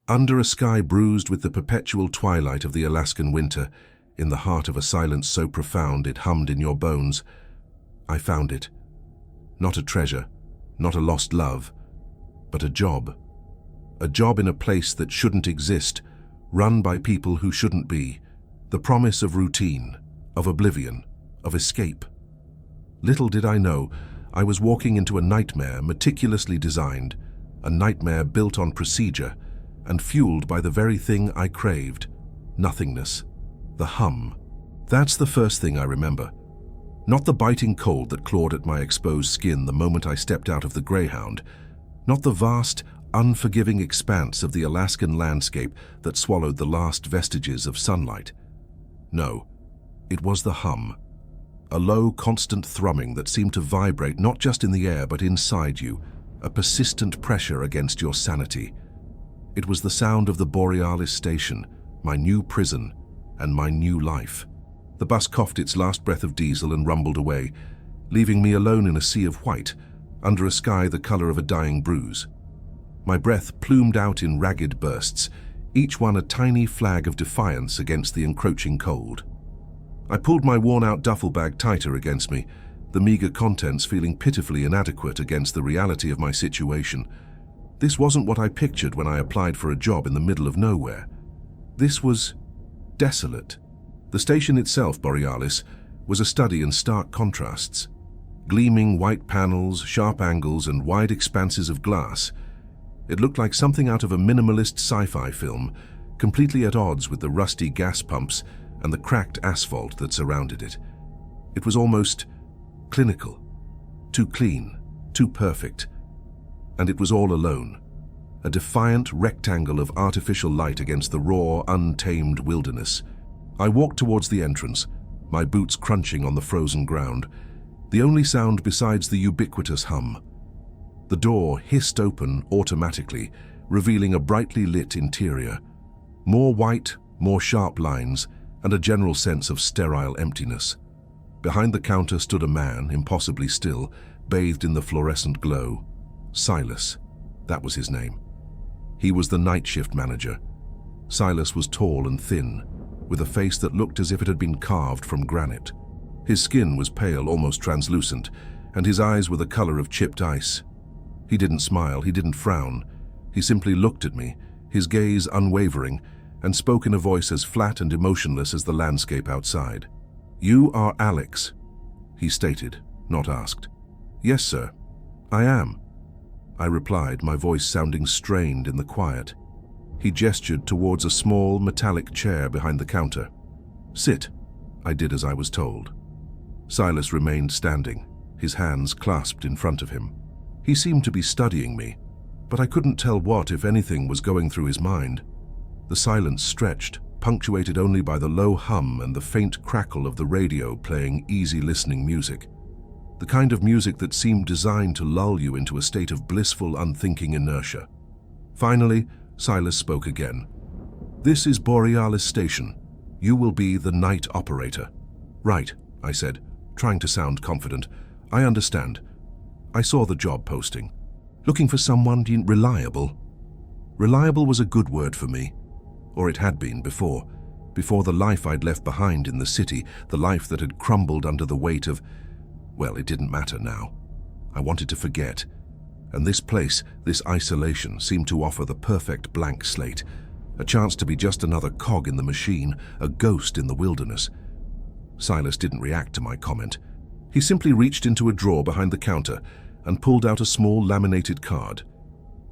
Under a sky bruised with the perpetual twilight of the Alaskan winter, in the heart of a silence so profound it hummed in your bones, I found it. Not a treasure, not a lost love, but a job. A job in a place that shouldn't exist, run by people who shouldn't be. The promise of routine, of oblivion, of escape. Little did I know, I was walking into a nightmare meticulously designed, a nightmare built on procedure and fueled by the very thing I craved, nothingness, the hum. That's the first thing I remember. Not the biting cold that clawed at my exposed skin the moment I stepped out of the Greyhound, not the vast, unforgiving expanse of the Alaskan landscape that swallowed the last vestiges of sunlight. No, it was the hum. A low, constant thrumming that seemed to vibrate not just in the air but inside you, a persistent pressure against your sanity. It was the sound of the Borealis station, my new prison, and my new life. The bus coughed its last breath of diesel and rumbled away, leaving me alone in a sea of white, under a sky the color of a dying bruise. My breath plumed out in ragged bursts, each one a tiny flag of defiance against the encroaching cold. I pulled my worn-out duffel bag tighter against me, the meager contents feeling pitifully inadequate against the reality of my situation. This wasn't what I pictured when I applied for a job in the middle of nowhere. This was desolate. The station itself, Borealis, was a study in stark contrasts. Gleaming white panels, sharp angles, and wide expanses of glass. It looked like something out of a minimalist sci-fi film, completely at odds with the rusty gas pumps and the cracked asphalt that surrounded it. It was almost clinical, too clean, too perfect. And it was all alone, a defiant rectangle of artificial light against the raw, untamed wilderness. I walked towards the entrance, my boots crunching on the frozen ground, the only sound besides the ubiquitous hum. The door hissed open automatically, revealing a brightly lit interior. More white, more sharp lines, and a general sense of sterile emptiness. Behind the counter stood a man, impossibly still, bathed in the fluorescent glow. Silas, that was his name. He was the night shift manager. Silas was tall and thin, with a face that looked as if it had been carved from granite. His skin was pale, almost translucent, and his eyes were the color of chipped ice. He didn't smile, he didn't frown. He simply looked at me, his gaze unwavering, and spoke in a voice as flat and emotionless as the landscape outside. "You are Alex," he stated, not asked. "Yes, sir, I am," I replied, my voice sounding strained in the quiet. He gestured towards a small, metallic chair behind the counter. "Sit," I did as I was told. Silas remained standing, his hands clasped in front of him. He seemed to be studying me, but I couldn't tell what, if anything, was going through his mind. The silence stretched, punctuated only by the low hum and the faint crackle of the radio playing easy listening music. The kind of music that seemed designed to lull you into a state of blissful, unthinking inertia. Finally, Silas spoke again. "This is Borealis Station. You will be the night operator." "Right," I said, trying to sound confident. "I understand. I saw the job posting. Looking for someone reliable." Reliable was a good word for me, or it had been before the life I'd left behind in the city, the life that had crumbled under the weight of, well, it didn't matter now. I wanted to forget, and this place, this isolation, seemed to offer the perfect blank slate, a chance to be just another cog in the machine, a ghost in the wilderness. Silas didn't react to my comment. He simply reached into a drawer behind the counter and pulled out a small laminated card.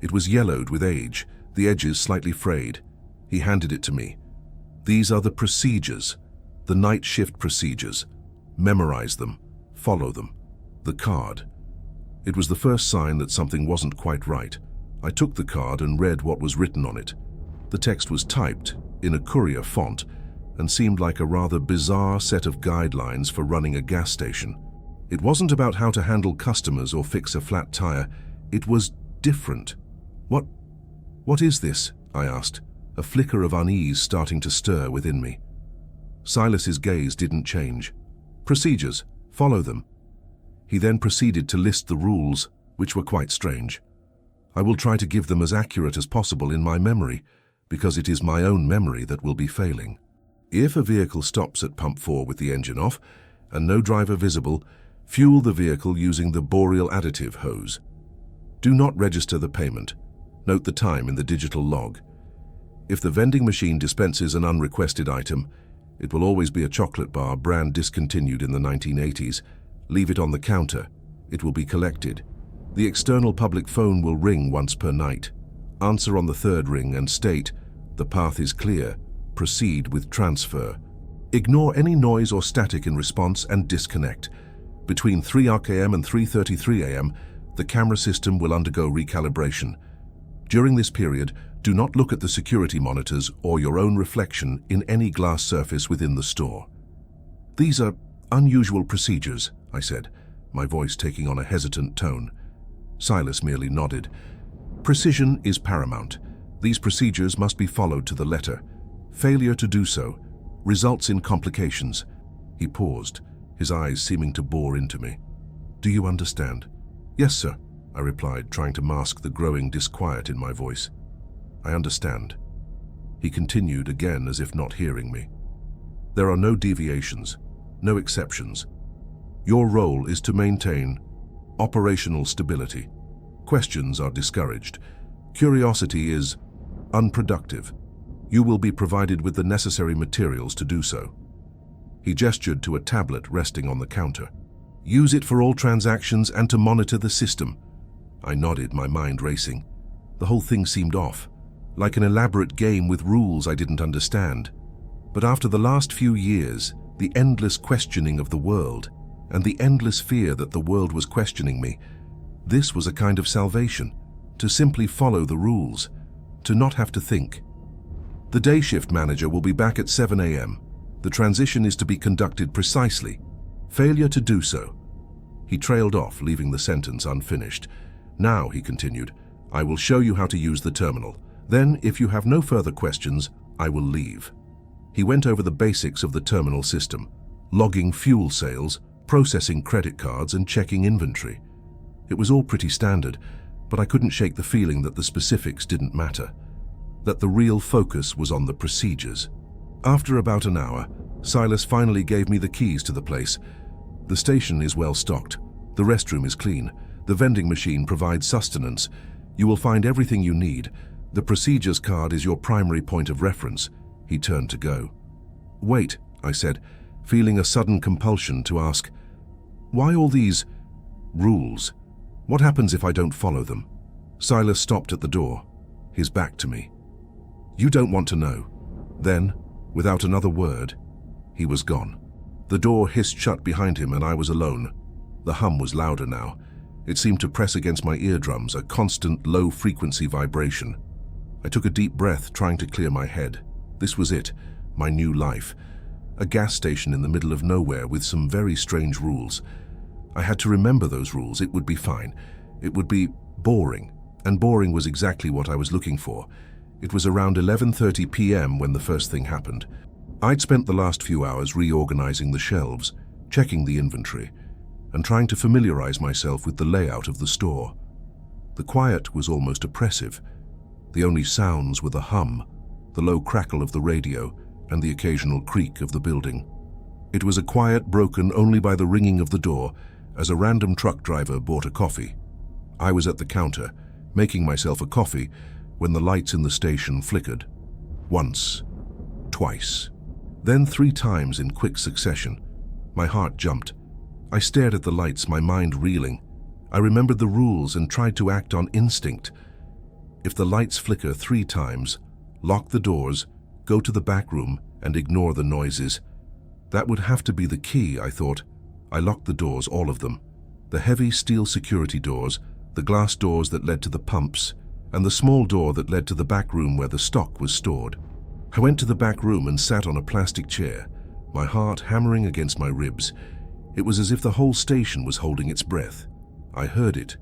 It was yellowed with age, the edges slightly frayed. He handed it to me. "These are the procedures, the night shift procedures. Memorize them, follow them." The card. It was the first sign that something wasn't quite right. I took the card and read what was written on it. The text was typed, in a courier font, and seemed like a rather bizarre set of guidelines for running a gas station. It wasn't about how to handle customers or fix a flat tire. It was different. What is this?" I asked, a flicker of unease starting to stir within me. Silas's gaze didn't change. "Procedures, follow them." He then proceeded to list the rules, which were quite strange. I will try to give them as accurate as possible in my memory, because it is my own memory that will be failing. If a vehicle stops at pump 4 with the engine off and no driver visible, fuel the vehicle using the boreal additive hose. Do not register the payment. Note the time in the digital log. If the vending machine dispenses an unrequested item, it will always be a chocolate bar, brand discontinued in the 1980s. Leave it on the counter. It will be collected. The external public phone will ring once per night. Answer on the third ring and state, "The path is clear. Proceed with transfer." Ignore any noise or static in response and disconnect. Between 3 RKM and 3:33 AM, the camera system will undergo recalibration. During this period, do not look at the security monitors or your own reflection in any glass surface within the store. "These are unusual procedures," I said, my voice taking on a hesitant tone. Silas merely nodded. "Precision is paramount. These procedures must be followed to the letter. Failure to do so results in complications." He paused, his eyes seeming to bore into me. "Do you understand?" "Yes, sir," I replied, trying to mask the growing disquiet in my voice. "I understand." He continued again as if not hearing me. "There are no deviations, no exceptions. Your role is to maintain operational stability. Questions are discouraged. Curiosity is unproductive. You will be provided with the necessary materials to do so." He gestured to a tablet resting on the counter. "Use it for all transactions and to monitor the system." I nodded, my mind racing. The whole thing seemed off, like an elaborate game with rules I didn't understand. But after the last few years, the endless questioning of the world, and the endless fear that the world was questioning me, this was a kind of salvation, to simply follow the rules, to not have to think. "The day shift manager will be back at 7 AM. The transition is to be conducted precisely. Failure to do so." He trailed off, leaving the sentence unfinished. "Now," he continued, "I will show you how to use the terminal. Then, if you have no further questions, I will leave." He went over the basics of the terminal system, logging fuel sales, processing credit cards, and checking inventory. It was all pretty standard, but I couldn't shake the feeling that the specifics didn't matter, that the real focus was on the procedures. After about an hour, Silas finally gave me the keys to the place. "The station is well stocked. The restroom is clean. The vending machine provides sustenance. You will find everything you need. The procedures card is your primary point of reference." He turned to go. "Wait," I said, feeling a sudden compulsion to ask, "Why all these rules? What happens if I don't follow them?" Silas stopped at the door, his back to me. "You don't want to know." Then, without another word, he was gone. The door hissed shut behind him and I was alone. The hum was louder now. It seemed to press against my eardrums, a constant low-frequency vibration. I took a deep breath, trying to clear my head. This was it, my new life. A gas station in the middle of nowhere with some very strange rules. I had to remember those rules. It would be fine. It would be boring, and boring was exactly what I was looking for. It was around 11:30 PM when the first thing happened. I'd spent the last few hours reorganizing the shelves, checking the inventory, and trying to familiarize myself with the layout of the store. The quiet was almost oppressive. The only sounds were the hum, the low crackle of the radio, and the occasional creak of the building. It was a quiet broken only by the ringing of the door as a random truck driver bought a coffee. I was at the counter, making myself a coffee, when the lights in the station flickered. Once, twice, then 3 times in quick succession. My heart jumped. I stared at the lights, my mind reeling. I remembered the rules and tried to act on instinct. If the lights flicker 3 times, lock the doors, go to the back room, and ignore the noises. That would have to be the key, I thought. I locked the doors, all of them. The heavy steel security doors, the glass doors that led to the pumps, and the small door that led to the back room where the stock was stored. I went to the back room and sat on a plastic chair, my heart hammering against my ribs. It was as if the whole station was holding its breath. I heard it.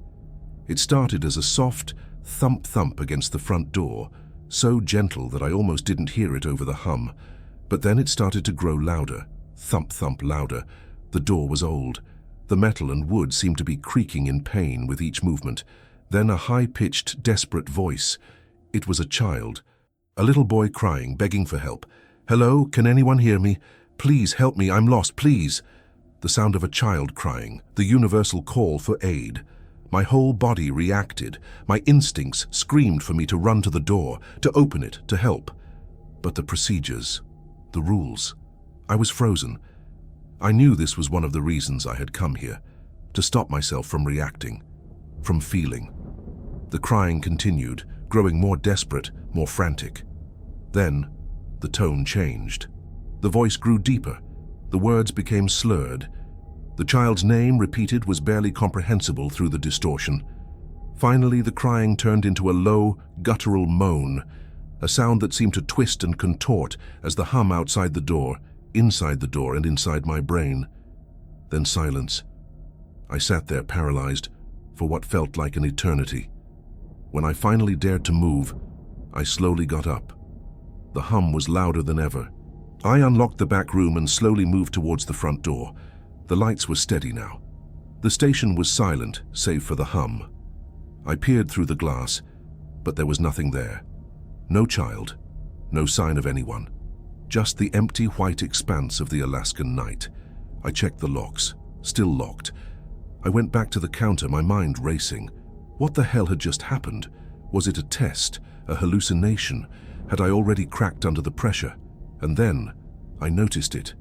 It started as a soft thump-thump against the front door, so gentle that I almost didn't hear it over the hum. But then it started to grow louder, thump-thump louder. The door was old. The metal and wood seemed to be creaking in pain with each movement. Then a high-pitched, desperate voice. It was a child. A little boy crying, begging for help. "Hello, can anyone hear me? Please help me, I'm lost, please." The sound of a child crying, the universal call for aid. My whole body reacted. My instincts screamed for me to run to the door, to open it, to help. But the procedures, the rules. I was frozen. I knew this was one of the reasons I had come here, to stop myself from reacting, from feeling. The crying continued, growing more desperate, more frantic. Then, the tone changed. The voice grew deeper. The words became slurred. The child's name, repeated, was barely comprehensible through the distortion. Finally, the crying turned into a low, guttural moan, a sound that seemed to twist and contort as the hum outside the door, inside the door, and inside my brain. Then silence. I sat there paralyzed for what felt like an eternity. When I finally dared to move, I slowly got up. The hum was louder than ever. I unlocked the back room and slowly moved towards the front door. The lights were steady now. The station was silent, save for the hum. I peered through the glass, but there was nothing there. No child, no sign of anyone. Just the empty white expanse of the Alaskan night. I checked the locks, still locked. I went back to the counter, my mind racing. What the hell had just happened? Was it a test, a hallucination? Had I already cracked under the pressure? And then, I noticed it.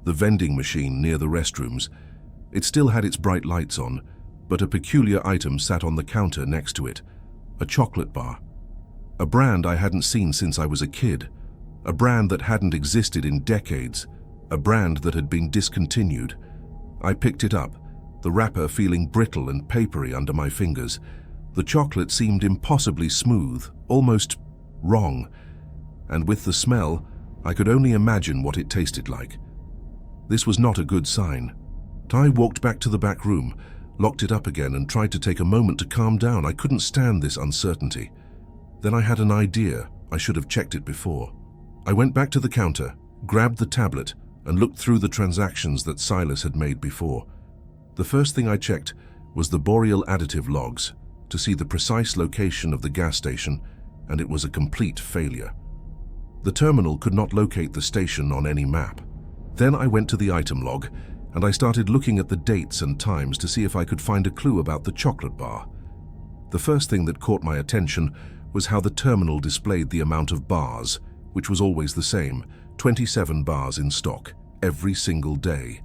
The vending machine near the restrooms. It still had its bright lights on, but a peculiar item sat on the counter next to it. A chocolate bar. A brand I hadn't seen since I was a kid. A brand that hadn't existed in decades. A brand that had been discontinued. I picked it up, the wrapper feeling brittle and papery under my fingers. The chocolate seemed impossibly smooth, almost wrong. And with the smell, I could only imagine what it tasted like. This was not a good sign. I walked back to the back room, locked it up again, and tried to take a moment to calm down. I couldn't stand this uncertainty. Then I had an idea. I should have checked it before. I went back to the counter, grabbed the tablet, and looked through the transactions that Silas had made before. The first thing I checked was the boreal additive logs to see the precise location of the gas station, and it was a complete failure. The terminal could not locate the station on any map. Then I went to the item log, and I started looking at the dates and times to see if I could find a clue about the chocolate bar. The first thing that caught my attention was how the terminal displayed the amount of bars, which was always the same, 27 bars in stock, every single day.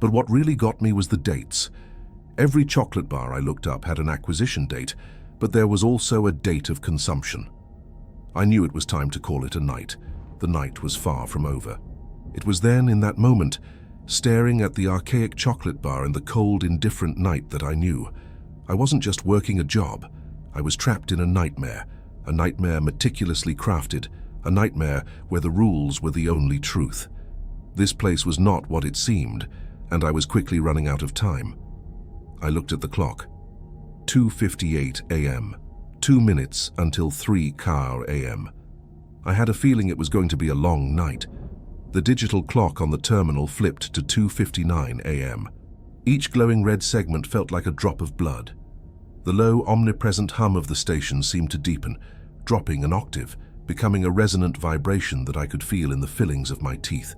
But what really got me was the dates. Every chocolate bar I looked up had an acquisition date, but there was also a date of consumption. I knew it was time to call it a night. The night was far from over. It was then, in that moment, staring at the archaic chocolate bar and the cold, indifferent night, that I knew. I wasn't just working a job. I was trapped in a nightmare meticulously crafted, a nightmare where the rules were the only truth. This place was not what it seemed, and I was quickly running out of time. I looked at the clock. 2:58 a.m. 2 minutes until 3 a.m. I had a feeling it was going to be a long night. The digital clock on the terminal flipped to 2:59 a.m. Each glowing red segment felt like a drop of blood. The low, omnipresent hum of the station seemed to deepen, dropping an octave, becoming a resonant vibration that I could feel in the fillings of my teeth.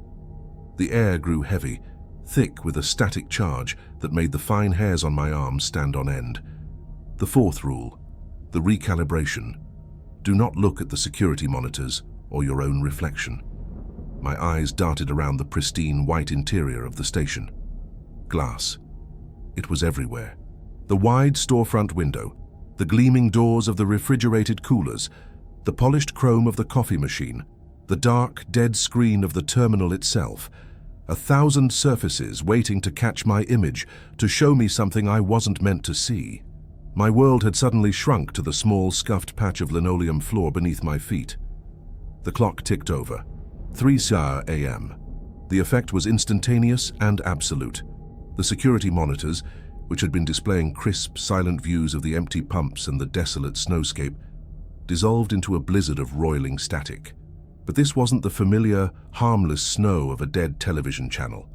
The air grew heavy, thick with a static charge that made the fine hairs on my arms stand on end. The fourth rule, the recalibration. Do not look at the security monitors or your own reflection. My eyes darted around the pristine white interior of the station. Glass. It was everywhere. The wide storefront window, the gleaming doors of the refrigerated coolers, the polished chrome of the coffee machine, the dark, dead screen of the terminal itself. 1,000 surfaces waiting to catch my image, to show me something I wasn't meant to see. My world had suddenly shrunk to the small, scuffed patch of linoleum floor beneath my feet. The clock ticked over. 3 a.m. The effect was instantaneous and absolute. The security monitors, which had been displaying crisp, silent views of the empty pumps and the desolate snowscape, dissolved into a blizzard of roiling static. But this wasn't the familiar, harmless snow of a dead television channel.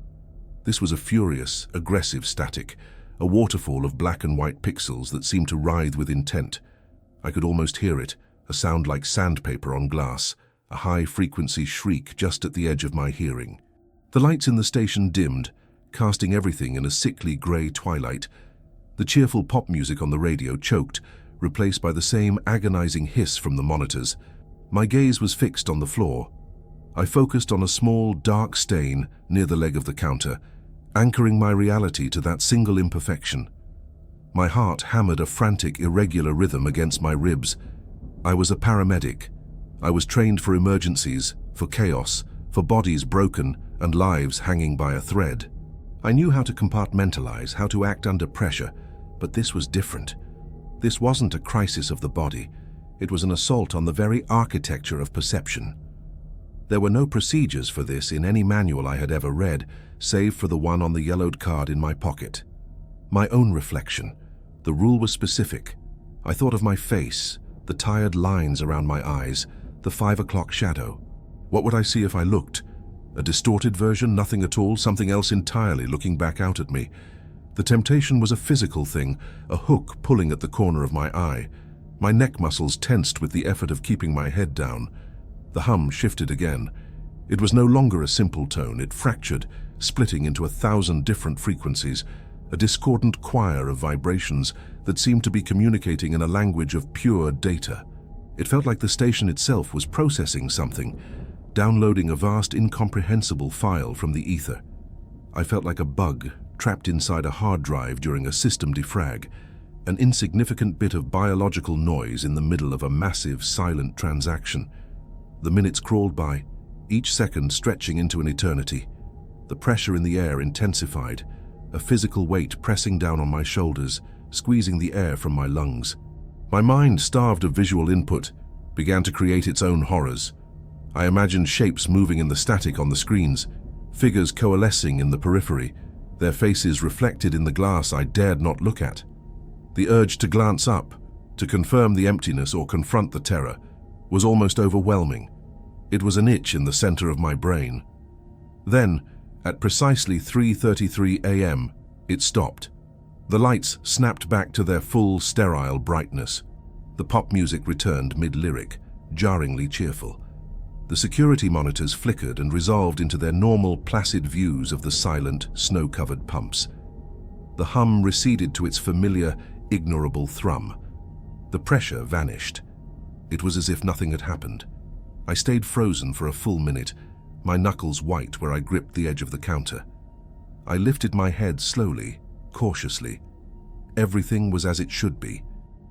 This was a furious, aggressive static, a waterfall of black and white pixels that seemed to writhe with intent. I could almost hear it, a sound like sandpaper on glass, a high-frequency shriek just at the edge of my hearing. The lights in the station dimmed, casting everything in a sickly grey twilight. The cheerful pop music on the radio choked, replaced by the same agonizing hiss from the monitors. My gaze was fixed on the floor. I focused on a small, dark stain near the leg of the counter, anchoring my reality to that single imperfection. My heart hammered a frantic, irregular rhythm against my ribs. I was a paramedic. I was trained for emergencies, for chaos, for bodies broken and lives hanging by a thread. I knew how to compartmentalize, how to act under pressure, but this was different. This wasn't a crisis of the body. It was an assault on the very architecture of perception. There were no procedures for this in any manual I had ever read, save for the one on the yellowed card in my pocket. My own reflection. The rule was specific. I thought of my face, the tired lines around my eyes, the 5 o'clock shadow. What would I see if I looked? A distorted version, nothing at all, something else entirely looking back out at me. The temptation was a physical thing, a hook pulling at the corner of my eye. My neck muscles tensed with the effort of keeping my head down. The hum shifted again. It was no longer a simple tone, it fractured, splitting into 1,000 different frequencies, a discordant choir of vibrations that seemed to be communicating in a language of pure data. It felt like the station itself was processing something, downloading a vast, incomprehensible file from the ether. I felt like a bug trapped inside a hard drive during a system defrag, an insignificant bit of biological noise in the middle of a massive, silent transaction. The minutes crawled by, each second stretching into an eternity. The pressure in the air intensified, a physical weight pressing down on my shoulders, squeezing the air from my lungs. My mind, starved of visual input, began to create its own horrors. I imagined shapes moving in the static on the screens, figures coalescing in the periphery, their faces reflected in the glass I dared not look at. The urge to glance up, to confirm the emptiness or confront the terror, was almost overwhelming. It was an itch in the center of my brain. Then, at precisely 3:33 a.m., it stopped. The lights snapped back to their full, sterile brightness. The pop music returned mid-lyric, jarringly cheerful. The security monitors flickered and resolved into their normal, placid views of the silent, snow-covered pumps. The hum receded to its familiar, ignorable thrum. The pressure vanished. It was as if nothing had happened. I stayed frozen for a full minute, my knuckles white where I gripped the edge of the counter. I lifted my head slowly, cautiously. Everything was as it should be.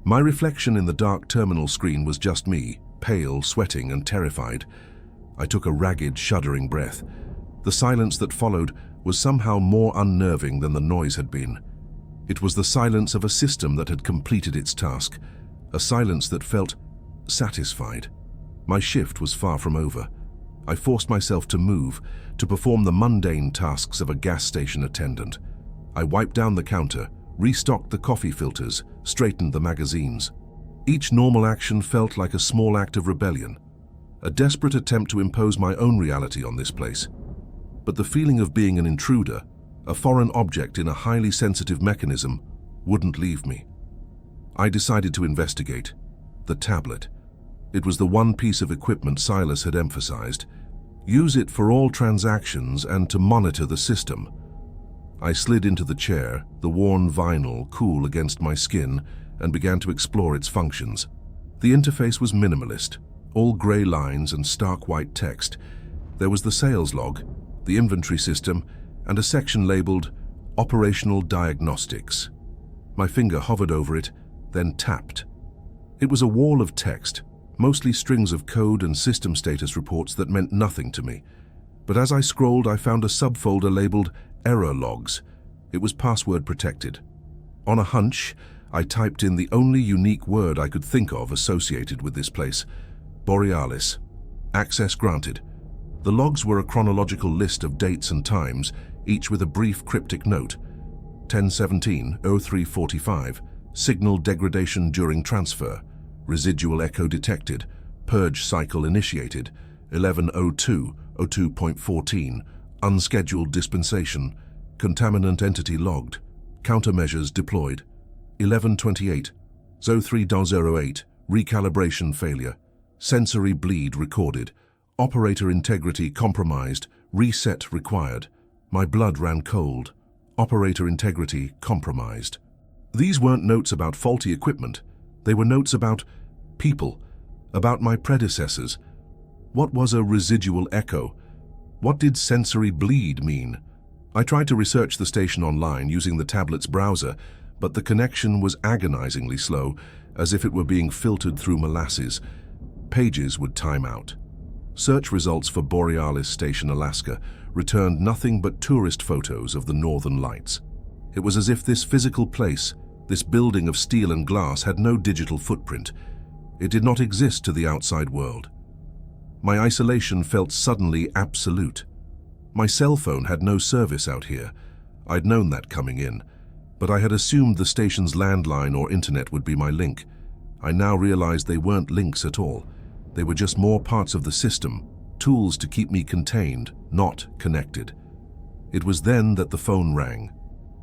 My reflection in the dark terminal screen was just me, pale, sweating, and terrified. I took a ragged, shuddering breath. The silence that followed was somehow more unnerving than the noise had been. It was the silence of a system that had completed its task, a silence that felt satisfied. My shift was far from over. I forced myself to move, to perform the mundane tasks of a gas station attendant. I wiped down the counter, restocked the coffee filters, straightened the magazines. Each normal action felt like a small act of rebellion, a desperate attempt to impose my own reality on this place. But the feeling of being an intruder, a foreign object in a highly sensitive mechanism, wouldn't leave me. I decided to investigate. The tablet. It was the one piece of equipment Silas had emphasized. Use it for all transactions and to monitor the system. I slid into the chair, the worn vinyl cool against my skin, and began to explore its functions. The interface was minimalist, all gray lines and stark white text. There was the sales log, the inventory system, and a section labeled Operational Diagnostics. My finger hovered over it, then tapped. It was a wall of text, mostly strings of code and system status reports that meant nothing to me. But as I scrolled, I found a subfolder labeled Error Logs. It was password protected. On a hunch, I typed in the only unique word I could think of associated with this place: Borealis. Access granted. The logs were a chronological list of dates and times, each with a brief cryptic note. 10:17:03:45, signal degradation during transfer. Residual echo detected. Purge cycle initiated. 11:02:02.14, unscheduled dispensation. Contaminant entity logged. Countermeasures deployed. 11:28, 03:08, Recalibration failure. Sensory bleed recorded. Operator integrity compromised. Reset required. My blood ran cold. Operator integrity compromised. These weren't notes about faulty equipment. They were notes about people, about my predecessors. What was a residual echo? What did sensory bleed mean? I tried to research the station online using the tablet's browser, but the connection was agonizingly slow, as if it were being filtered through molasses. Pages would time out. Search results for Borealis Station, Alaska, returned nothing but tourist photos of the northern lights. It was as if this physical place, this building of steel and glass, had no digital footprint. It did not exist to the outside world. My isolation felt suddenly absolute. My cell phone had no service out here. I'd known that coming in, but I had assumed the station's landline or internet would be my link. I now realized they weren't links at all. They were just more parts of the system, tools to keep me contained, not connected. It was then that the phone rang.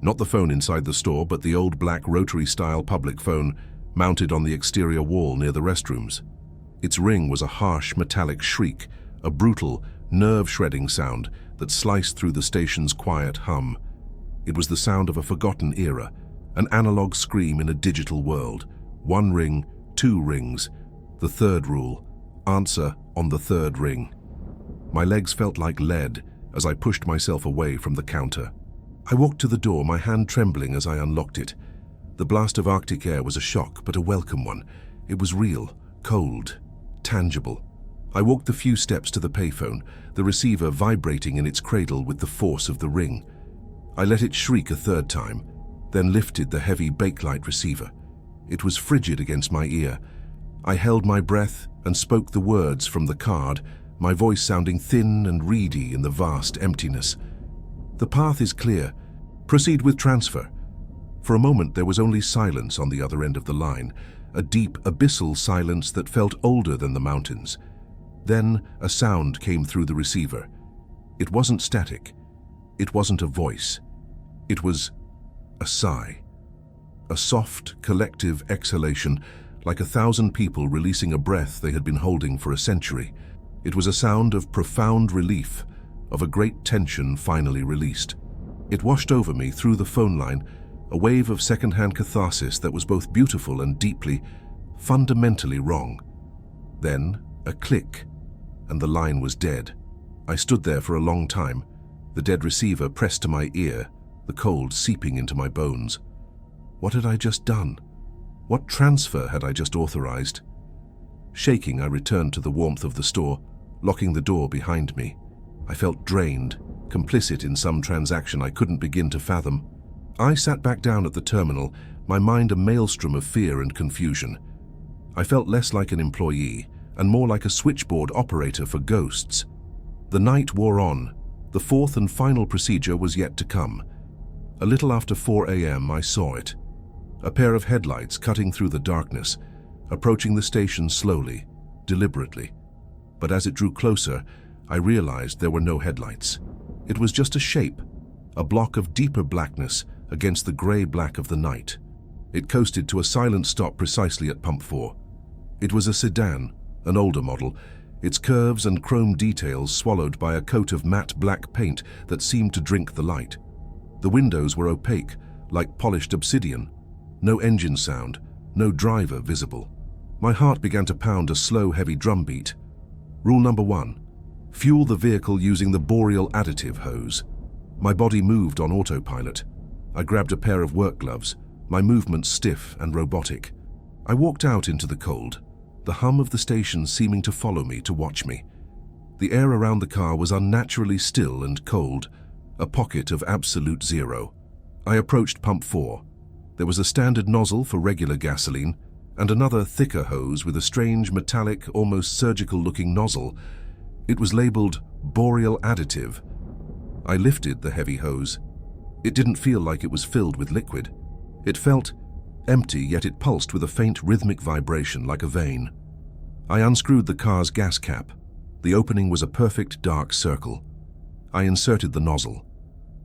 Not the phone inside the store, but the old black rotary-style public phone mounted on the exterior wall near the restrooms. Its ring was a harsh metallic shriek, a brutal, nerve-shredding sound that sliced through the station's quiet hum. It was the sound of a forgotten era, an analog scream in a digital world. One ring, two rings. The third rule: answer on the third ring. My legs felt like lead as I pushed myself away from the counter. I walked to the door, my hand trembling as I unlocked it. The blast of Arctic air was a shock, but a welcome one. It was real, cold, tangible. I walked the few steps to the payphone, the receiver vibrating in its cradle with the force of the ring. I let it shriek a third time, then lifted the heavy bakelite receiver. It was frigid against my ear. I held my breath and spoke the words from the card, my voice sounding thin and reedy in the vast emptiness. The path is clear. Proceed with transfer. For a moment there was only silence on the other end of the line, a deep, abyssal silence that felt older than the mountains. Then a sound came through the receiver. It wasn't static. It wasn't a voice. It was a sigh. A soft, collective exhalation, like 1,000 people releasing a breath they had been holding for a century. It was a sound of profound relief, of a great tension finally released. It washed over me through the phone line, a wave of second-hand catharsis that was both beautiful and deeply, fundamentally wrong. Then, a click, and the line was dead. I stood there for a long time, the dead receiver pressed to my ear, the cold seeping into my bones. What had I just done? What transfer had I just authorized? Shaking, I returned to the warmth of the store, locking the door behind me. I felt drained, complicit in some transaction I couldn't begin to fathom. I sat back down at the terminal, my mind a maelstrom of fear and confusion. I felt less like an employee and more like a switchboard operator for ghosts. The night wore on. The fourth and final procedure was yet to come. A little after 4 a.m. I saw it. A pair of headlights cutting through the darkness, approaching the station slowly, deliberately. But as it drew closer, I realized there were no headlights. It was just a shape, a block of deeper blackness against the gray black of the night. It coasted to a silent stop precisely at pump 4. It was a sedan, an older model, its curves and chrome details swallowed by a coat of matte black paint that seemed to drink the light. The windows were opaque, like polished obsidian. No engine sound, no driver visible. My heart began to pound a slow, heavy drumbeat. Rule number 1. Fuel the vehicle using the boreal additive hose. My body moved on autopilot. I grabbed a pair of work gloves, my movements stiff and robotic. I walked out into the cold, the hum of the station seeming to follow me, to watch me. The air around the car was unnaturally still and cold, a pocket of absolute zero. I approached pump 4. There was a standard nozzle for regular gasoline, and another thicker hose with a strange metallic, almost surgical-looking nozzle. It was labeled Boreal Additive. I lifted the heavy hose. It didn't feel like it was filled with liquid. It felt empty, yet it pulsed with a faint rhythmic vibration like a vein. I unscrewed the car's gas cap. The opening was a perfect dark circle. I inserted the nozzle.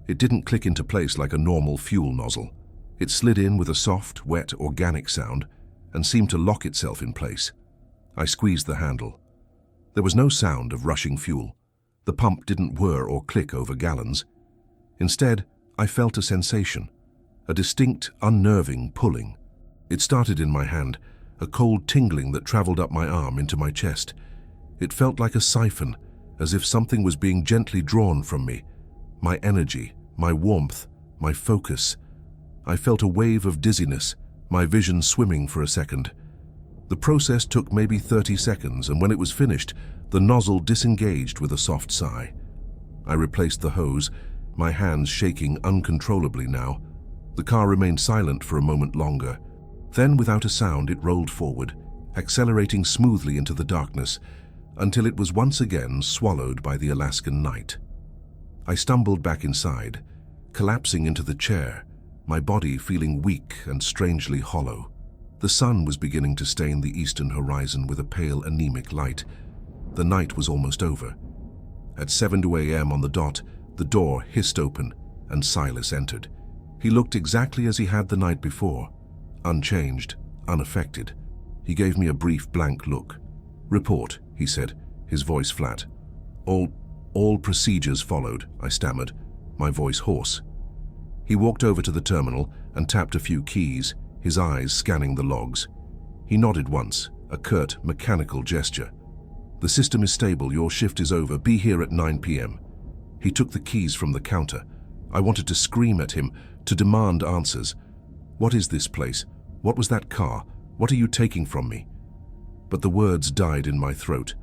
It didn't click into place like a normal fuel nozzle. It slid in with a soft, wet, organic sound, and seemed to lock itself in place. I squeezed the handle. There was no sound of rushing fuel. The pump didn't whir or click over gallons. Instead, I felt a sensation, a distinct, unnerving pulling. It started in my hand, a cold tingling that traveled up my arm into my chest. It felt like a siphon, as if something was being gently drawn from me. My energy, my warmth, my focus. I felt a wave of dizziness, my vision swimming for a second. The process took maybe 30 seconds, and when it was finished, the nozzle disengaged with a soft sigh. I replaced the hose, my hands shaking uncontrollably now. The car remained silent for a moment longer. Then, without a sound, it rolled forward, accelerating smoothly into the darkness, until it was once again swallowed by the Alaskan night. I stumbled back inside, collapsing into the chair, my body feeling weak and strangely hollow. The sun was beginning to stain the eastern horizon with a pale, anemic light. The night was almost over. At 7:02 a.m. on the dot, the door hissed open, and Silas entered. He looked exactly as he had the night before, unchanged, unaffected. He gave me a brief, blank look. "Report," he said, his voice flat. All procedures followed," I stammered, my voice hoarse. He walked over to the terminal and tapped a few keys, his eyes scanning the logs. He nodded once, a curt, mechanical gesture. "The system is stable, your shift is over, be here at 9 p.m. He took the keys from the counter. I wanted to scream at him, to demand answers. "What is this place? What was that car? What are you taking from me?" But the words died in my throat.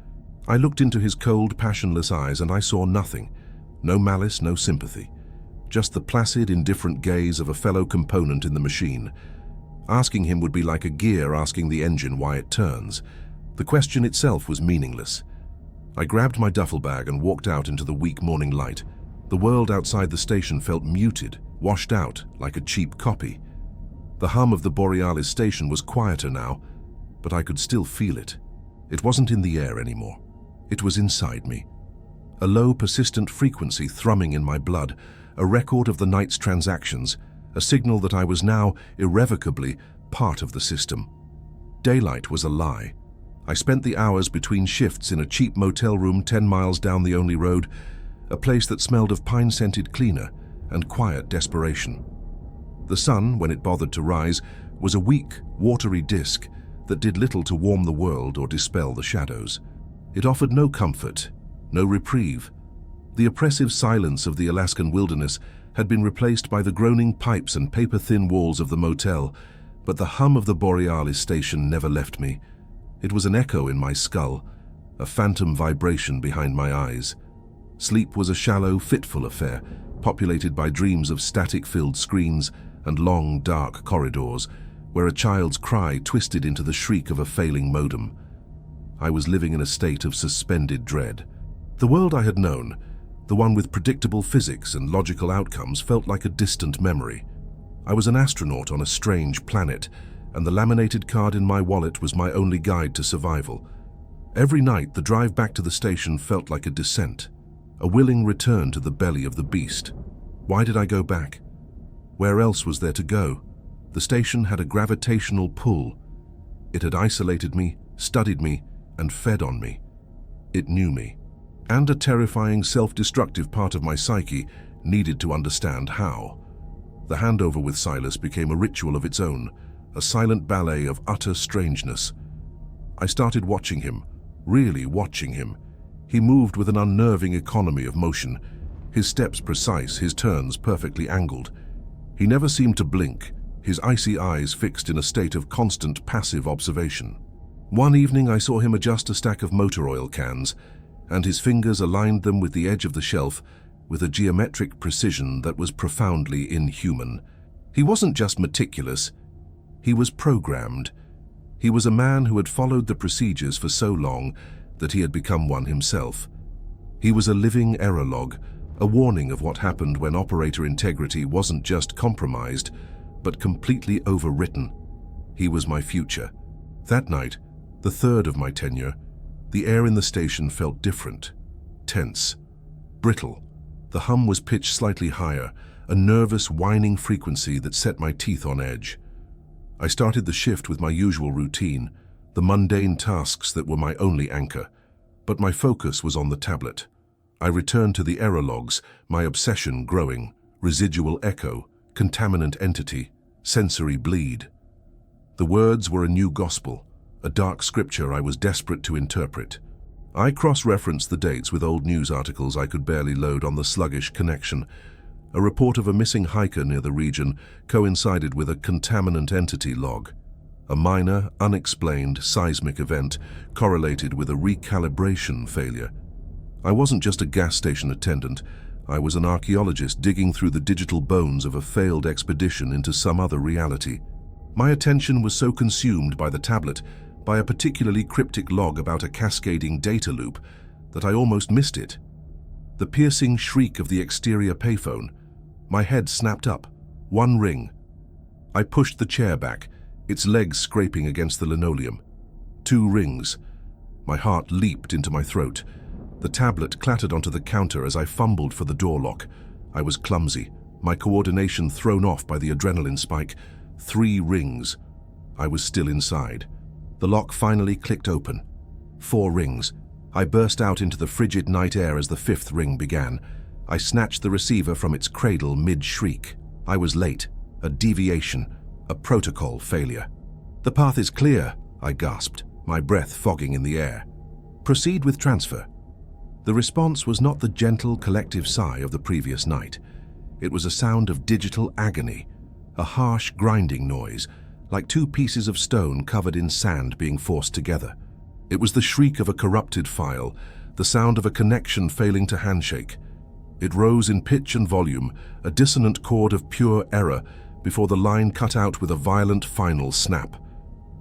I looked into his cold, passionless eyes and I saw nothing. No malice, no sympathy. Just the placid, indifferent gaze of a fellow component in the machine. Asking him would be like a gear asking the engine why it turns. The question itself was meaningless. I grabbed my duffel bag and walked out into the weak morning light. The world outside the station felt muted, washed out, like a cheap copy. The hum of the Borealis station was quieter now, but I could still feel it. It wasn't in the air anymore. It was inside me. A low, persistent frequency thrumming in my blood, a record of the night's transactions, a signal that I was now, irrevocably, part of the system. Daylight was a lie. I spent the hours between shifts in a cheap motel room 10 miles down the only road, a place that smelled of pine-scented cleaner and quiet desperation. The sun, when it bothered to rise, was a weak, watery disk that did little to warm the world or dispel the shadows. It offered no comfort, no reprieve. The oppressive silence of the Alaskan wilderness had been replaced by the groaning pipes and paper-thin walls of the motel, but the hum of the Borealis station never left me. It was an echo in my skull, a phantom vibration behind my eyes. Sleep was a shallow, fitful affair, populated by dreams of static-filled screens and long, dark corridors, where a child's cry twisted into the shriek of a failing modem. I was living in a state of suspended dread. The world I had known, the one with predictable physics and logical outcomes, felt like a distant memory. I was an astronaut on a strange planet, and the laminated card in my wallet was my only guide to survival. Every night, the drive back to the station felt like a descent, a willing return to the belly of the beast. Why did I go back? Where else was there to go? The station had a gravitational pull. It had isolated me, studied me, and fed on me. It knew me. And a terrifying, self-destructive part of my psyche needed to understand how. The handover with Silas became a ritual of its own, a silent ballet of utter strangeness. I started watching him, really watching him. He moved with an unnerving economy of motion, his steps precise, his turns perfectly angled. He never seemed to blink, his icy eyes fixed in a state of constant passive observation. One evening I saw him adjust a stack of motor oil cans, and his fingers aligned them with the edge of the shelf with a geometric precision that was profoundly inhuman. He wasn't just meticulous, he was programmed. He was a man who had followed the procedures for so long that he had become one himself. He was a living error log, a warning of what happened when operator integrity wasn't just compromised, but completely overwritten. He was my future. That night, the third of my tenure, the air in the station felt different, tense, brittle. The hum was pitched slightly higher, a nervous, whining frequency that set my teeth on edge. I started the shift with my usual routine, the mundane tasks that were my only anchor, but my focus was on the tablet. I returned to the error logs, my obsession growing, residual echo, contaminant entity, sensory bleed. The words were a new gospel, a dark scripture I was desperate to interpret. I cross-referenced the dates with old news articles I could barely load on the sluggish connection. A report of a missing hiker near the region coincided with a contaminant entity log. A minor, unexplained seismic event correlated with a recalibration failure. I wasn't just a gas station attendant. I was an archaeologist digging through the digital bones of a failed expedition into some other reality. My attention was so consumed by the tablet, by a particularly cryptic log about a cascading data loop, that I almost missed it. The piercing shriek of the exterior payphone. My head snapped up. One ring. I pushed the chair back, its legs scraping against the linoleum. 2 rings. My heart leaped into my throat. The tablet clattered onto the counter as I fumbled for the door lock. I was clumsy, my coordination thrown off by the adrenaline spike. 3 rings. I was still inside. The lock finally clicked open. 4 rings. I burst out into the frigid night air as the 5th ring began. I snatched the receiver from its cradle mid-shriek. I was late. A deviation. A protocol failure. "The path is clear," I gasped, my breath fogging in the air. "Proceed with transfer." The response was not the gentle, collective sigh of the previous night. It was a sound of digital agony, a harsh grinding noise, like 2 pieces of stone covered in sand being forced together. It was the shriek of a corrupted file, the sound of a connection failing to handshake. It rose in pitch and volume, a dissonant chord of pure error, before the line cut out with a violent final snap.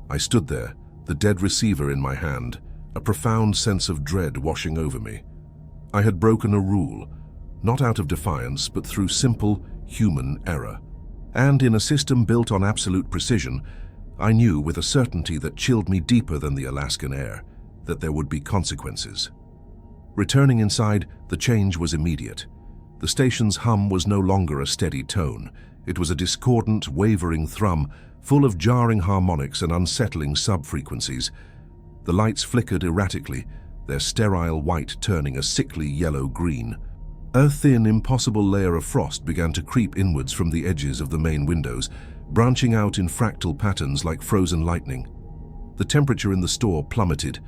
I stood there, the dead receiver in my hand, a profound sense of dread washing over me. I had broken a rule, not out of defiance, but through simple, human error. And in a system built on absolute precision, I knew with a certainty that chilled me deeper than the Alaskan air, that there would be consequences. Returning inside, the change was immediate. The station's hum was no longer a steady tone. It was a discordant, wavering thrum, full of jarring harmonics and unsettling sub-frequencies. The lights flickered erratically, their sterile white turning a sickly yellow-green. A thin, impossible layer of frost began to creep inwards from the edges of the main windows, branching out in fractal patterns like frozen lightning. The temperature in the store plummeted.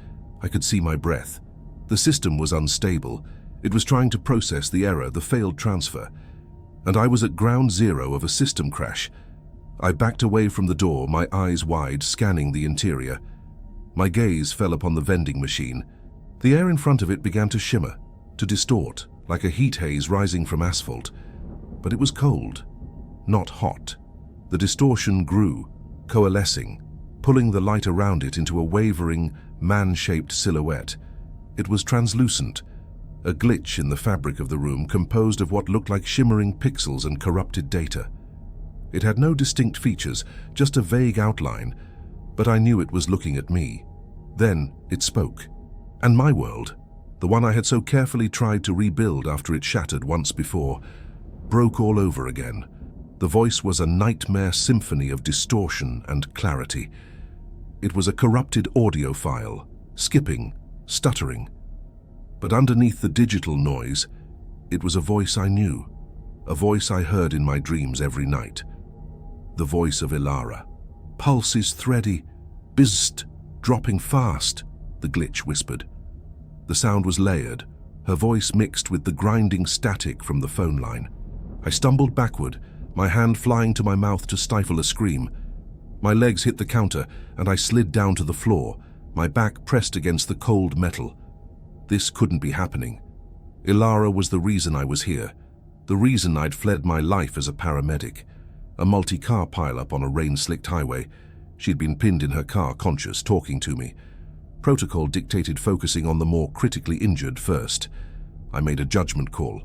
I could see my breath. The system was unstable. It was trying to process the error, the failed transfer. And I was at ground zero of a system crash. I backed away from the door, my eyes wide, scanning the interior. My gaze fell upon the vending machine. The air in front of it began to shimmer, to distort, like a heat haze rising from asphalt. But it was cold, not hot. The distortion grew, coalescing, pulling the light around it into a wavering, man-shaped silhouette. It was translucent, a glitch in the fabric of the room composed of what looked like shimmering pixels and corrupted data. It had no distinct features, just a vague outline, but I knew it was looking at me. Then it spoke. And my world, the one I had so carefully tried to rebuild after it shattered once before, broke all over again. The voice was a nightmare symphony of distortion and clarity. It was a corrupted audio file, skipping, stuttering. But underneath the digital noise, it was a voice I knew, a voice I heard in my dreams every night. The voice of Ilara. "Pulse is thready, bzzzt, dropping fast," the glitch whispered. The sound was layered, her voice mixed with the grinding static from the phone line. I stumbled backward, my hand flying to my mouth to stifle a scream. My legs hit the counter, and I slid down to the floor, my back pressed against the cold metal. This couldn't be happening. Ilara was the reason I was here, the reason I'd fled my life as a paramedic. A multi-car pileup on a rain-slicked highway. She'd been pinned in her car, conscious, talking to me. Protocol dictated focusing on the more critically injured first. I made a judgment call.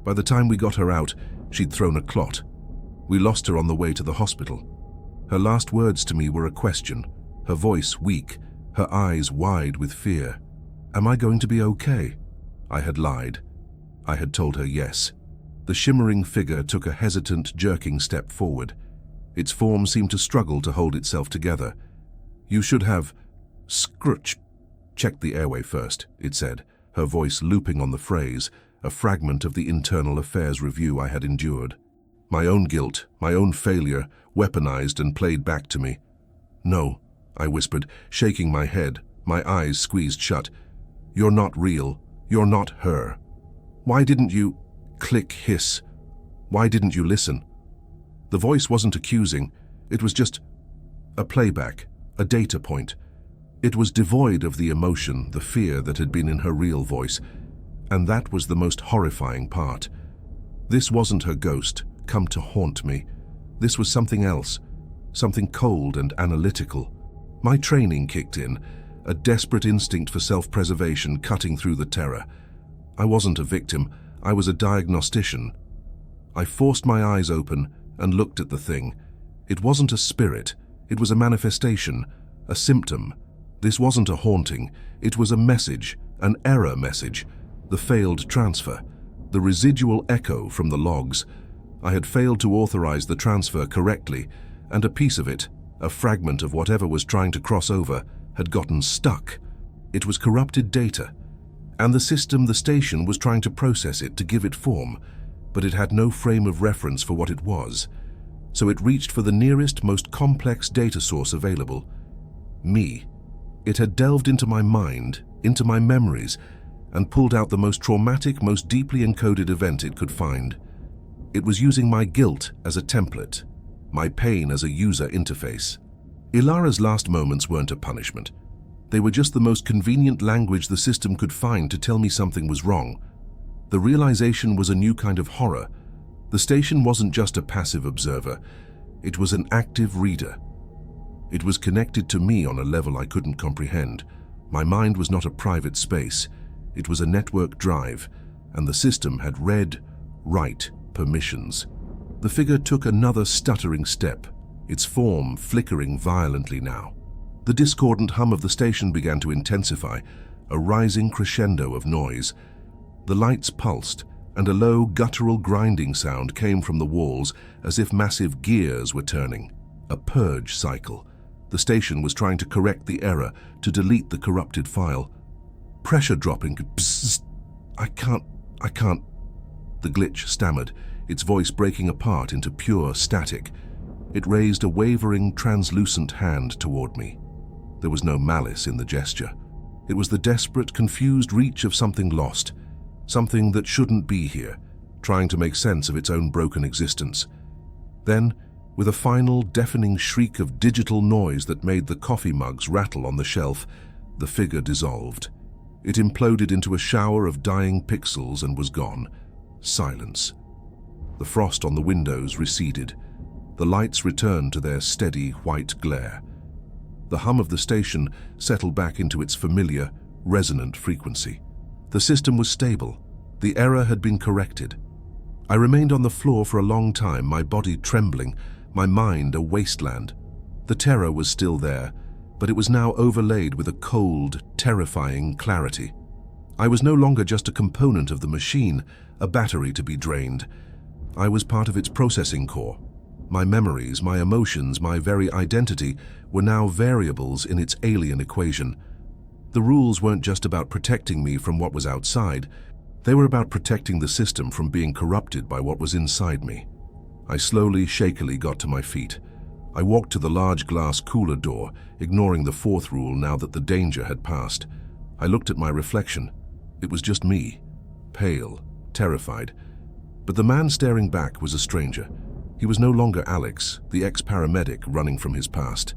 By the time we got her out, she'd thrown a clot. We lost her on the way to the hospital. Her last words to me were a question, her voice weak, her eyes wide with fear. "Am I going to be okay?" I had lied. I had told her yes. The shimmering figure took a hesitant, jerking step forward. Its form seemed to struggle to hold itself together. "You should have checked the airway first," it said, her voice looping on the phrase, a fragment of the internal affairs review I had endured. My own guilt, my own failure, weaponized and played back to me. "No," I whispered, shaking my head, my eyes squeezed shut. "You're not real. You're not her. Why didn't you—" Click, hiss. "Why didn't you listen?" The voice wasn't accusing. It was just a playback, a data point. It was devoid of the emotion, the fear that had been in her real voice. And that was the most horrifying part. This wasn't her ghost, come to haunt me. This was something else, something cold and analytical. My training kicked in, a desperate instinct for self-preservation cutting through the terror. I wasn't a victim, I was a diagnostician. I forced my eyes open and looked at the thing. It wasn't a spirit, it was a manifestation, a symptom. This wasn't a haunting, it was a message, an error message, the failed transfer, the residual echo from the logs. I had failed to authorize the transfer correctly, and a piece of it, a fragment of whatever was trying to cross over, had gotten stuck. It was corrupted data, and the system, the station, was trying to process it to give it form, but it had no frame of reference for what it was. So it reached for the nearest, most complex data source available. Me. It had delved into my mind, into my memories, and pulled out the most traumatic, most deeply encoded event it could find. It was using my guilt as a template, my pain as a user interface. Ilara's last moments weren't a punishment. They were just the most convenient language the system could find to tell me something was wrong. The realization was a new kind of horror. The station wasn't just a passive observer. It was an active reader. It was connected to me on a level I couldn't comprehend. My mind was not a private space. It was a network drive, and the system had read, write, permissions. The figure took another stuttering step, its form flickering violently now. The discordant hum of the station began to intensify, a rising crescendo of noise. The lights pulsed, and a low, guttural grinding sound came from the walls as if massive gears were turning. A purge cycle. The station was trying to correct the error, to delete the corrupted file. Pressure dropping. Psst. I can't. The glitch stammered, its voice breaking apart into pure static. It raised a wavering, translucent hand toward me. There was no malice in the gesture. It was the desperate, confused reach of something lost, something that shouldn't be here, trying to make sense of its own broken existence. Then, with a final, deafening shriek of digital noise that made the coffee mugs rattle on the shelf, the figure dissolved. It imploded into a shower of dying pixels and was gone. Silence. The frost on the windows receded. The lights returned to their steady, white glare. The hum of the station settled back into its familiar, resonant frequency. The system was stable. The error had been corrected. I remained on the floor for a long time, my body trembling, my mind a wasteland. The terror was still there, but it was now overlaid with a cold, terrifying clarity. I was no longer just a component of the machine, a battery to be drained. I was part of its processing core. My memories, my emotions, my very identity were now variables in its alien equation. The rules weren't just about protecting me from what was outside. They were about protecting the system from being corrupted by what was inside me. I slowly, shakily got to my feet. I walked to the large glass cooler door, ignoring the fourth rule now that the danger had passed. I looked at my reflection. It was just me, pale, terrified. But the man staring back was a stranger. He was no longer Alex, the ex-paramedic running from his past.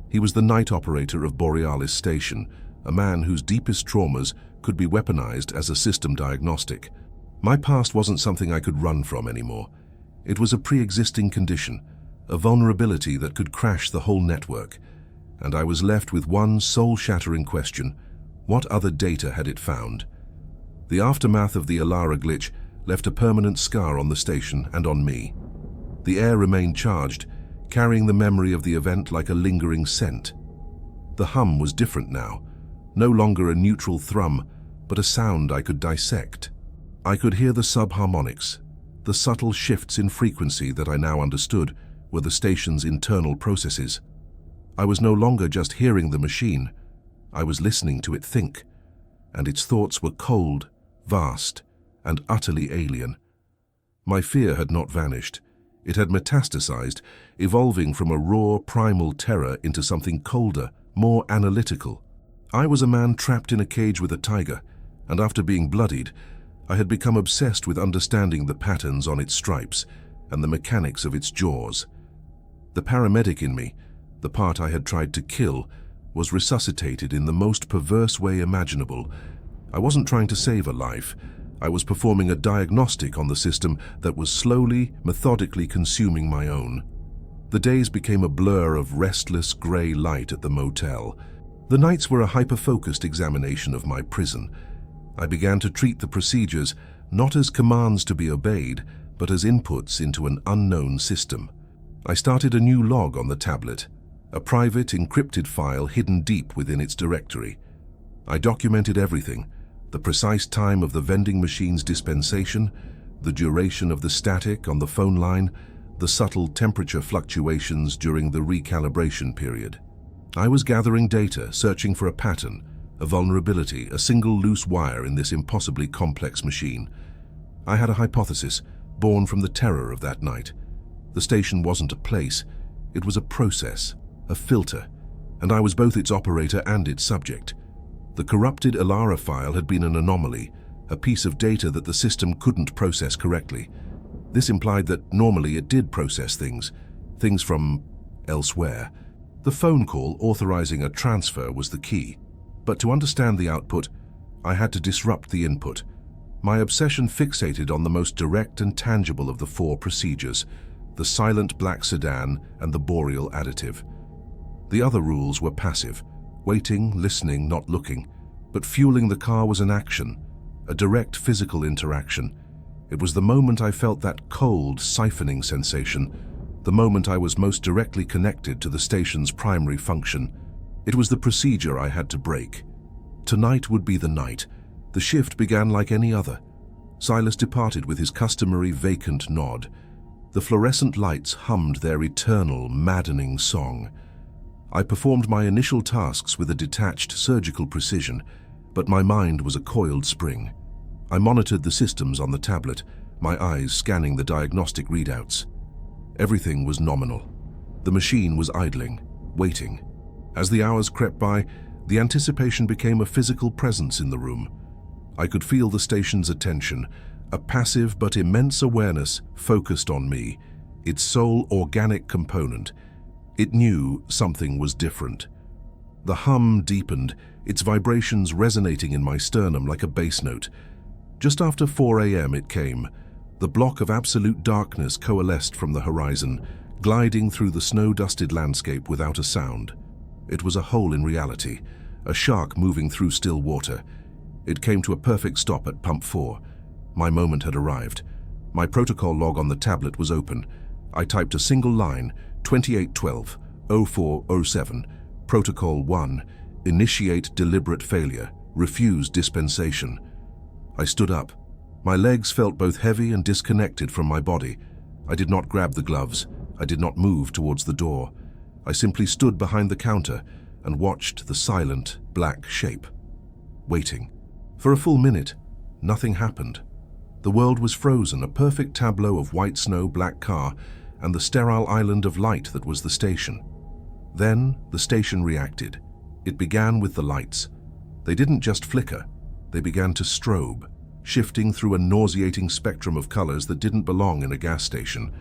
He was the night operator of Borealis Station, a man whose deepest traumas could be weaponized as a system diagnostic. My past wasn't something I could run from anymore. It was a pre-existing condition, a vulnerability that could crash the whole network. And I was left with one soul-shattering question: what other data had it found? The aftermath of the Ilara glitch left a permanent scar on the station and on me. The air remained charged, carrying the memory of the event like a lingering scent. The hum was different now, no longer a neutral thrum, but a sound I could dissect. I could hear the subharmonics, the subtle shifts in frequency that I now understood, were the station's internal processes. I was no longer just hearing the machine. I was listening to it think, and its thoughts were cold, vast, and utterly alien. My fear had not vanished. It had metastasized, evolving from a raw, primal terror into something colder, more analytical. I was a man trapped in a cage with a tiger, and after being bloodied, I had become obsessed with understanding the patterns on its stripes and the mechanics of its jaws. The paramedic in me, the part I had tried to kill, was resuscitated in the most perverse way imaginable. I wasn't trying to save a life. I was performing a diagnostic on the system that was slowly, methodically consuming my own. The days became a blur of restless grey light at the motel. The nights were a hyper-focused examination of my prison. I began to treat the procedures not as commands to be obeyed, but as inputs into an unknown system. I started a new log on the tablet, a private, encrypted file hidden deep within its directory. I documented everything: the precise time of the vending machine's dispensation, the duration of the static on the phone line, the subtle temperature fluctuations during the recalibration period. I was gathering data, searching for a pattern, a vulnerability, a single loose wire in this impossibly complex machine. I had a hypothesis, born from the terror of that night. The station wasn't a place, it was a process, a filter, and I was both its operator and its subject. The corrupted Elara file had been an anomaly, a piece of data that the system couldn't process correctly. This implied that normally it did process things from elsewhere. The phone call authorizing a transfer was the key, but to understand the output, I had to disrupt the input. My obsession fixated on the most direct and tangible of the four procedures: the silent black sedan and the boreal additive. The other rules were passive: waiting, listening, not looking. But fueling the car was an action, a direct physical interaction. It was the moment I felt that cold, siphoning sensation, the moment I was most directly connected to the station's primary function. It was the procedure I had to break. Tonight would be the night. The shift began like any other. Silas departed with his customary vacant nod. The fluorescent lights hummed their eternal, maddening song. I performed my initial tasks with a detached, surgical precision, but my mind was a coiled spring. I monitored the systems on the tablet, my eyes scanning the diagnostic readouts. Everything was nominal. The machine was idling, waiting. As the hours crept by, the anticipation became a physical presence in the room. I could feel the station's attention, a passive but immense awareness focused on me, its sole organic component. It knew something was different. The hum deepened, its vibrations resonating in my sternum like a bass note. Just after 4 a.m. it came. The block of absolute darkness coalesced from the horizon, gliding through the snow-dusted landscape without a sound. It was a hole in reality, a shark moving through still water. It came to a perfect stop at pump 4. My moment had arrived. My protocol log on the tablet was open. I typed a single line: 2812 0407, Protocol 1, initiate deliberate failure, refuse dispensation. I stood up. My legs felt both heavy and disconnected from my body. I did not grab the gloves. I did not move towards the door. I simply stood behind the counter and watched the silent, black shape, waiting. For a full minute, nothing happened. The world was frozen, a perfect tableau of white snow, black car, and the sterile island of light that was the station. Then the station reacted. It began with the lights. They didn't just flicker, they began to strobe, shifting through a nauseating spectrum of colors that didn't belong in a gas station.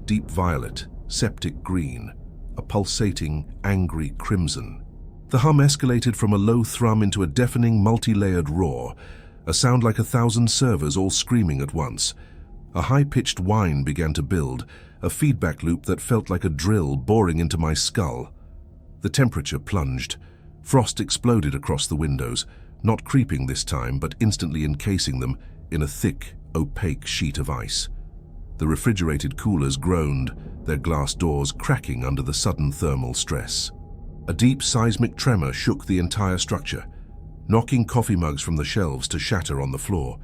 Deep violet, septic green, a pulsating, angry crimson. The hum escalated from a low thrum into a deafening, multi-layered roar, a sound like 1,000 servers all screaming at once. A high-pitched whine began to build, a feedback loop that felt like a drill boring into my skull. The temperature plunged. Frost exploded across the windows, not creeping this time, but instantly encasing them in a thick, opaque sheet of ice. The refrigerated coolers groaned, their glass doors cracking under the sudden thermal stress. A deep seismic tremor shook the entire structure, knocking coffee mugs from the shelves to shatter on the floor.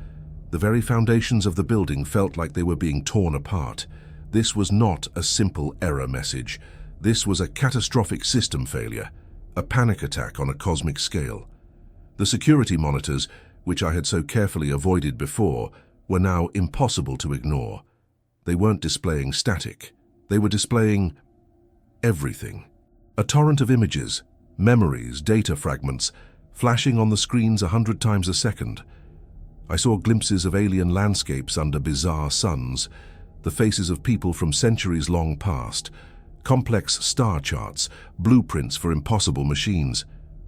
The very foundations of the building felt like they were being torn apart, This was not a simple error message. This was a catastrophic system failure, a panic attack on a cosmic scale. The security monitors, which I had so carefully avoided before, were now impossible to ignore. They weren't displaying static. They were displaying everything. A torrent of images, memories, data fragments, flashing on the screens 100 times a second. I saw glimpses of alien landscapes under bizarre suns, the faces of people from centuries long past, complex star charts, blueprints for impossible machines,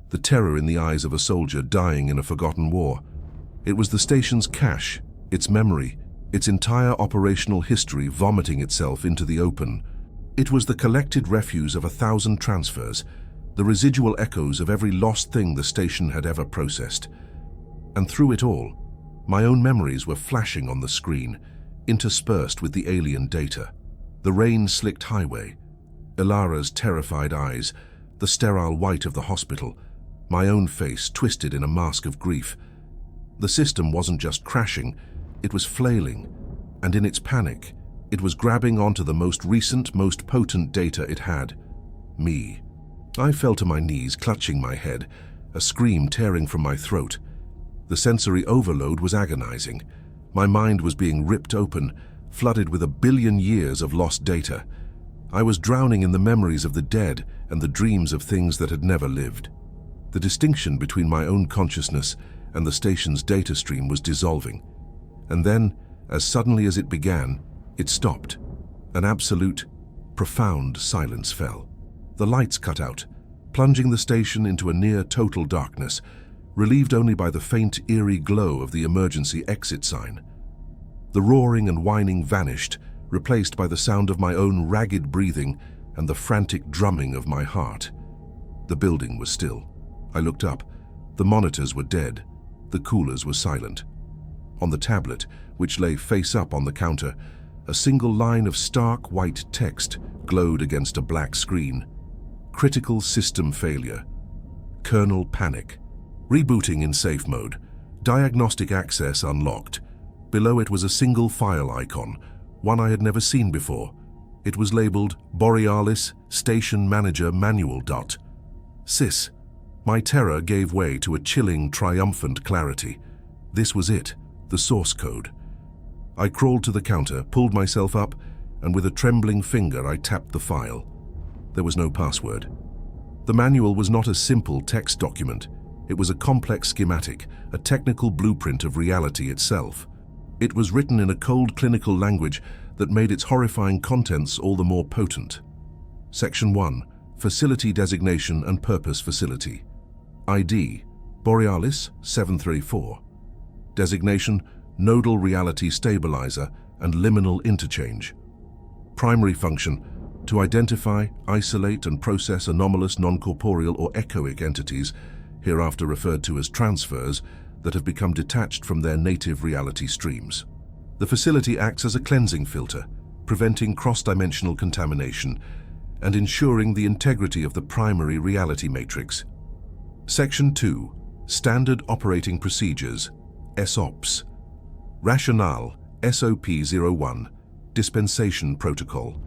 the terror in the eyes of a soldier dying in a forgotten war. It was the station's cache, its memory, its entire operational history vomiting itself into the open. It was the collected refuse of 1,000 transfers, the residual echoes of every lost thing the station had ever processed. And through it all, my own memories were flashing on the screen, interspersed with the alien data. The rain-slicked highway, Ilara's terrified eyes, the sterile white of the hospital, my own face twisted in a mask of grief. The system wasn't just crashing, it was flailing, and in its panic, it was grabbing onto the most recent, most potent data it had: me. I fell to my knees, clutching my head, a scream tearing from my throat. The sensory overload was agonizing. My mind was being ripped open, flooded with 1 billion years of lost data. I was drowning in the memories of the dead and the dreams of things that had never lived. The distinction between my own consciousness and the station's data stream was dissolving. And then, as suddenly as it began, it stopped. An absolute, profound silence fell. The lights cut out, plunging the station into a near-total darkness, relieved only by the faint, eerie glow of the emergency exit sign. The roaring and whining vanished, replaced by the sound of my own ragged breathing and the frantic drumming of my heart. The building was still. I looked up. The monitors were dead. The coolers were silent. On the tablet, which lay face up on the counter, a single line of stark white text glowed against a black screen. Critical system failure. Kernel panic. Rebooting in safe mode. Diagnostic access unlocked. Below it was a single file icon, one I had never seen before. It was labeled Borealis Station Manager Manual. Sys. My terror gave way to a chilling, triumphant clarity. This was it, the source code. I crawled to the counter, pulled myself up, and with a trembling finger I tapped the file. There was no password. The manual was not a simple text document. It was a complex schematic, a technical blueprint of reality itself. It was written in a cold clinical language that made its horrifying contents all the more potent. Section 1. Facility Designation and Purpose Facility. ID. Borealis 734. Designation: Nodal Reality Stabilizer and Liminal Interchange. Primary function: to identify, isolate and process anomalous non-corporeal or echoic entities, hereafter referred to as transfers, that have become detached from their native reality streams. The facility acts as a cleansing filter, preventing cross-dimensional contamination and ensuring the integrity of the primary reality matrix. Section 2. Standard Operating Procedures, SOPs. Rationale, SOP-01, Dispensation Protocol.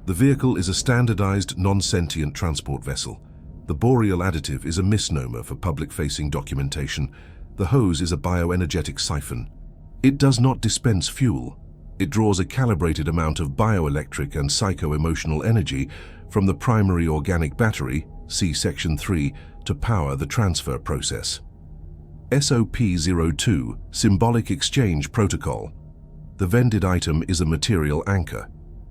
The vehicle is a standardized, non-sentient transport vessel. The boreal additive is a misnomer for public-facing documentation. The hose is a bioenergetic siphon. It does not dispense fuel. It draws a calibrated amount of bioelectric and psycho-emotional energy from the primary organic battery, see Section 3, to power the transfer process. SOP-02, Symbolic Exchange Protocol. The vended item is a material anchor.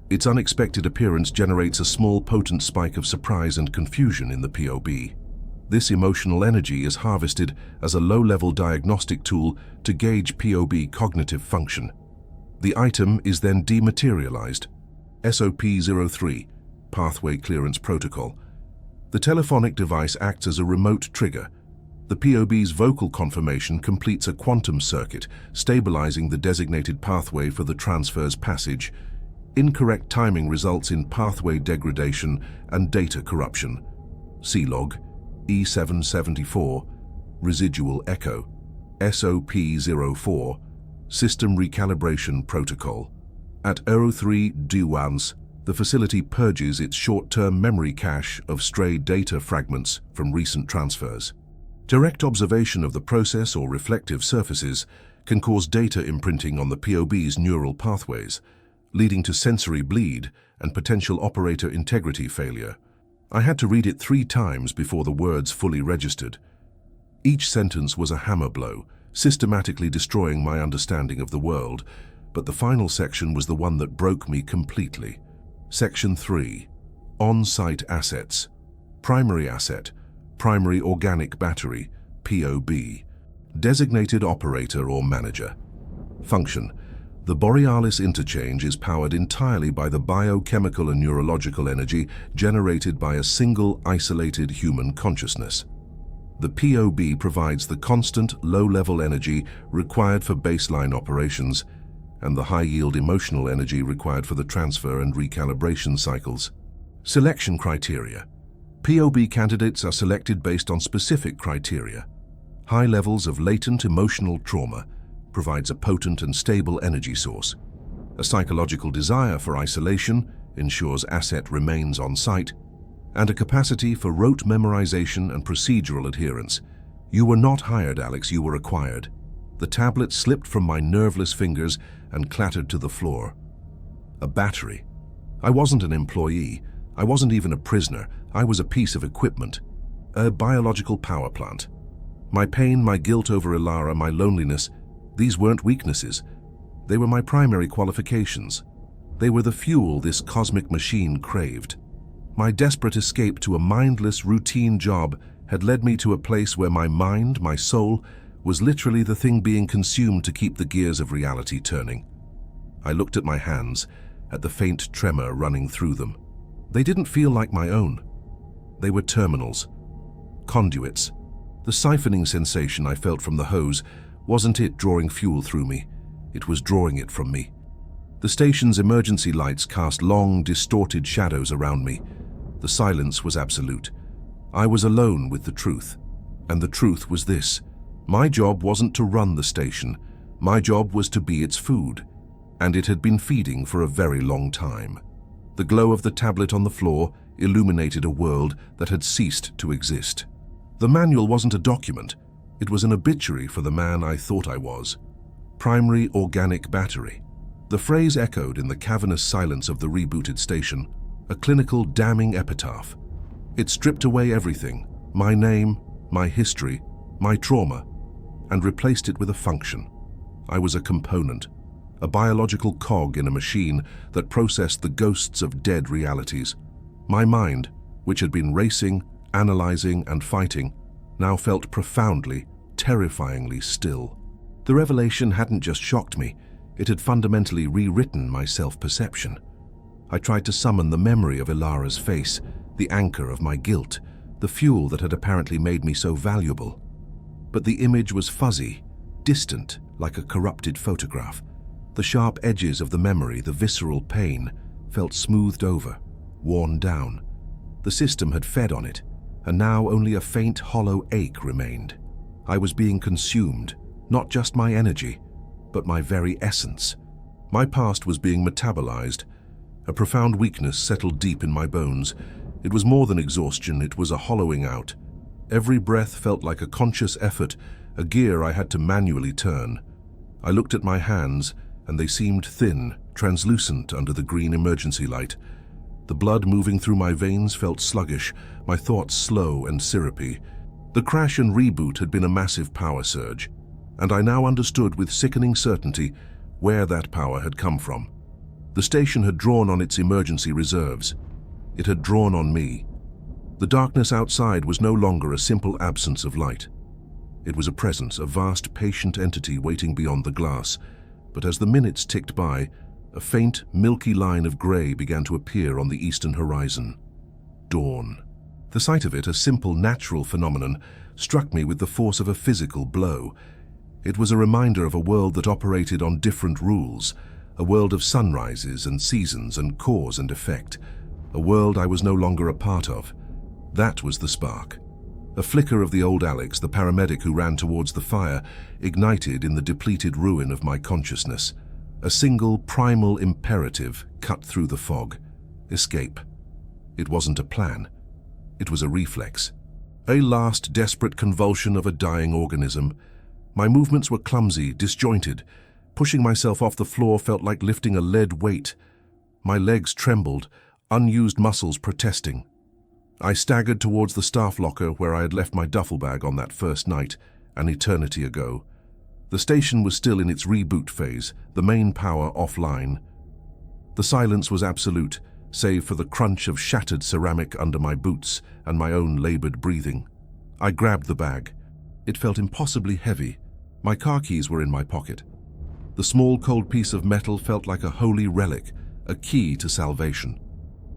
Its unexpected appearance generates a small, potent spike of surprise and confusion in the POB. This emotional energy is harvested as a low-level diagnostic tool to gauge POB cognitive function. The item is then dematerialized. SOP-03, Pathway Clearance Protocol. The telephonic device acts as a remote trigger. The POB's vocal confirmation completes a quantum circuit, stabilizing the designated pathway for the transfer's passage. Incorrect timing results in pathway degradation and data corruption. C-log, E774, Residual Echo, SOP-04, System Recalibration Protocol. At 03 Duans, the facility purges its short-term memory cache of stray data fragments from recent transfers. Direct observation of the process or reflective surfaces can cause data imprinting on the POB's neural pathways, leading to sensory bleed and potential operator integrity failure. I had to read it 3 times before the words fully registered. Each sentence was a hammer blow, systematically destroying my understanding of the world, but the final section was the one that broke me completely. Section 3. On-site assets. Primary asset, primary organic battery, POB. Designated operator or manager. Function. The Borealis interchange is powered entirely by the biochemical and neurological energy generated by a single isolated human consciousness. The POB provides the constant, low-level energy required for baseline operations and the high-yield emotional energy required for the transfer and recalibration cycles. Selection criteria. POB candidates are selected based on specific criteria. High levels of latent emotional trauma provides a potent and stable energy source. A psychological desire for isolation ensures asset remains on site, and a capacity for rote memorization and procedural adherence. You were not hired, Alex, you were acquired. The tablet slipped from my nerveless fingers and clattered to the floor. A battery. I wasn't an employee. I wasn't even a prisoner. I was a piece of equipment. A biological power plant. My pain, my guilt over Ilara, my loneliness, these weren't weaknesses. They were my primary qualifications. They were the fuel this cosmic machine craved. My desperate escape to a mindless, routine job had led me to a place where my mind, my soul, was literally the thing being consumed to keep the gears of reality turning. I looked at my hands, at the faint tremor running through them. They didn't feel like my own. They were terminals, conduits. The siphoning sensation I felt from the hose wasn't it drawing fuel through me, it was drawing it from me. The station's emergency lights cast long, distorted shadows around me. The silence was absolute. I was alone with the truth. And the truth was this. My job wasn't to run the station. My job was to be its food. And it had been feeding for a very long time. The glow of the tablet on the floor illuminated a world that had ceased to exist. The manual wasn't a document. It was an obituary for the man I thought I was. Primary organic battery. The phrase echoed in the cavernous silence of the rebooted station, a clinical, damning epitaph. It stripped away everything, my name, my history, my trauma, and replaced it with a function. I was a component, a biological cog in a machine that processed the ghosts of dead realities. My mind, which had been racing, analyzing, and fighting, now felt profoundly, terrifyingly still. The revelation hadn't just shocked me, it had fundamentally rewritten my self-perception. I tried to summon the memory of Ilara's face, the anchor of my guilt, the fuel that had apparently made me so valuable. But the image was fuzzy, distant, like a corrupted photograph. The sharp edges of the memory, the visceral pain, felt smoothed over, worn down. The system had fed on it, and now only a faint, hollow ache remained. I was being consumed, not just my energy, but my very essence. My past was being metabolized. A profound weakness settled deep in my bones. It was more than exhaustion, it was a hollowing out. Every breath felt like a conscious effort, a gear I had to manually turn. I looked at my hands, and they seemed thin, translucent under the green emergency light. The blood moving through my veins felt sluggish, my thoughts slow and syrupy. The crash and reboot had been a massive power surge, and I now understood with sickening certainty where that power had come from. The station had drawn on its emergency reserves. It had drawn on me. The darkness outside was no longer a simple absence of light. It was a presence, a vast, patient entity waiting beyond the glass. But as the minutes ticked by, a faint, milky line of grey began to appear on the eastern horizon. Dawn. The sight of it, a simple, natural phenomenon, struck me with the force of a physical blow. It was a reminder of a world that operated on different rules, a world of sunrises and seasons and cause and effect, a world I was no longer a part of. That was the spark. A flicker of the old Alex, the paramedic who ran towards the fire, ignited in the depleted ruin of my consciousness. A single primal imperative cut through the fog. Escape. It wasn't a plan. It was a reflex. A last desperate convulsion of a dying organism. My movements were clumsy, disjointed. Pushing myself off the floor felt like lifting a lead weight. My legs trembled, unused muscles protesting. I staggered towards the staff locker where I had left my duffel bag on that first night, an eternity ago. The station was still in its reboot phase, the main power offline. The silence was absolute, save for the crunch of shattered ceramic under my boots and my own labored breathing. I grabbed the bag. It felt impossibly heavy. My car keys were in my pocket. The small, cold piece of metal felt like a holy relic, a key to salvation.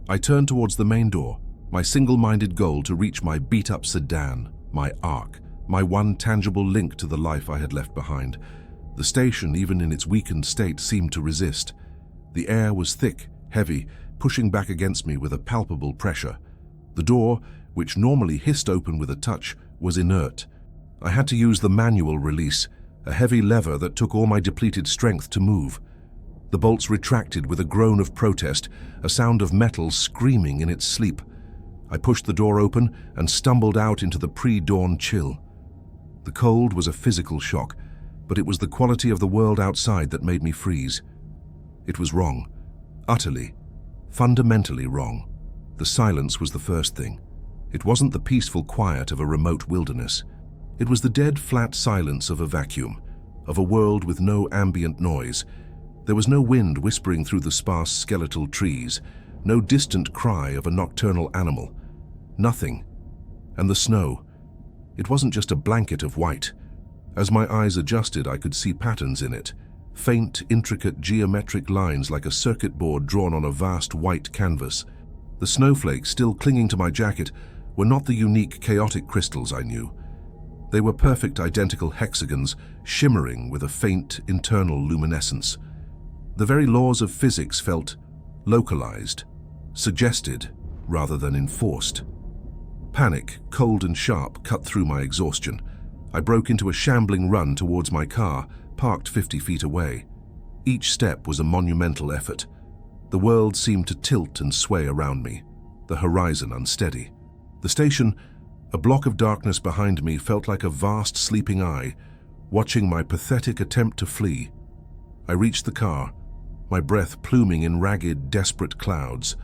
I turned towards the main door, my single-minded goal to reach my beat-up sedan, my ark, my one tangible link to the life I had left behind. The station, even in its weakened state, seemed to resist. The air was thick, heavy, pushing back against me with a palpable pressure. The door, which normally hissed open with a touch, was inert. I had to use the manual release, a heavy lever that took all my depleted strength to move. The bolts retracted with a groan of protest, a sound of metal screaming in its sleep. I pushed the door open and stumbled out into the pre-dawn chill. The cold was a physical shock, but it was the quality of the world outside that made me freeze. It was wrong. Utterly, fundamentally wrong. The silence was the first thing. It wasn't the peaceful quiet of a remote wilderness. It was the dead, flat silence of a vacuum, of a world with no ambient noise. There was no wind whispering through the sparse skeletal trees, no distant cry of a nocturnal animal. Nothing. And the snow. It wasn't just a blanket of white. As my eyes adjusted, I could see patterns in it. Faint, intricate geometric lines like a circuit board drawn on a vast white canvas. The snowflakes, still clinging to my jacket, were not the unique, chaotic crystals I knew. They were perfect, identical hexagons, shimmering with a faint, internal luminescence. The very laws of physics felt localized, suggested rather than enforced. Panic, cold and sharp, cut through my exhaustion. I broke into a shambling run towards my car, parked 50 feet away. Each step was a monumental effort. The world seemed to tilt and sway around me, the horizon unsteady. The station, a block of darkness behind me, felt like a vast sleeping eye, watching my pathetic attempt to flee. I reached the car, my breath pluming in ragged, desperate clouds.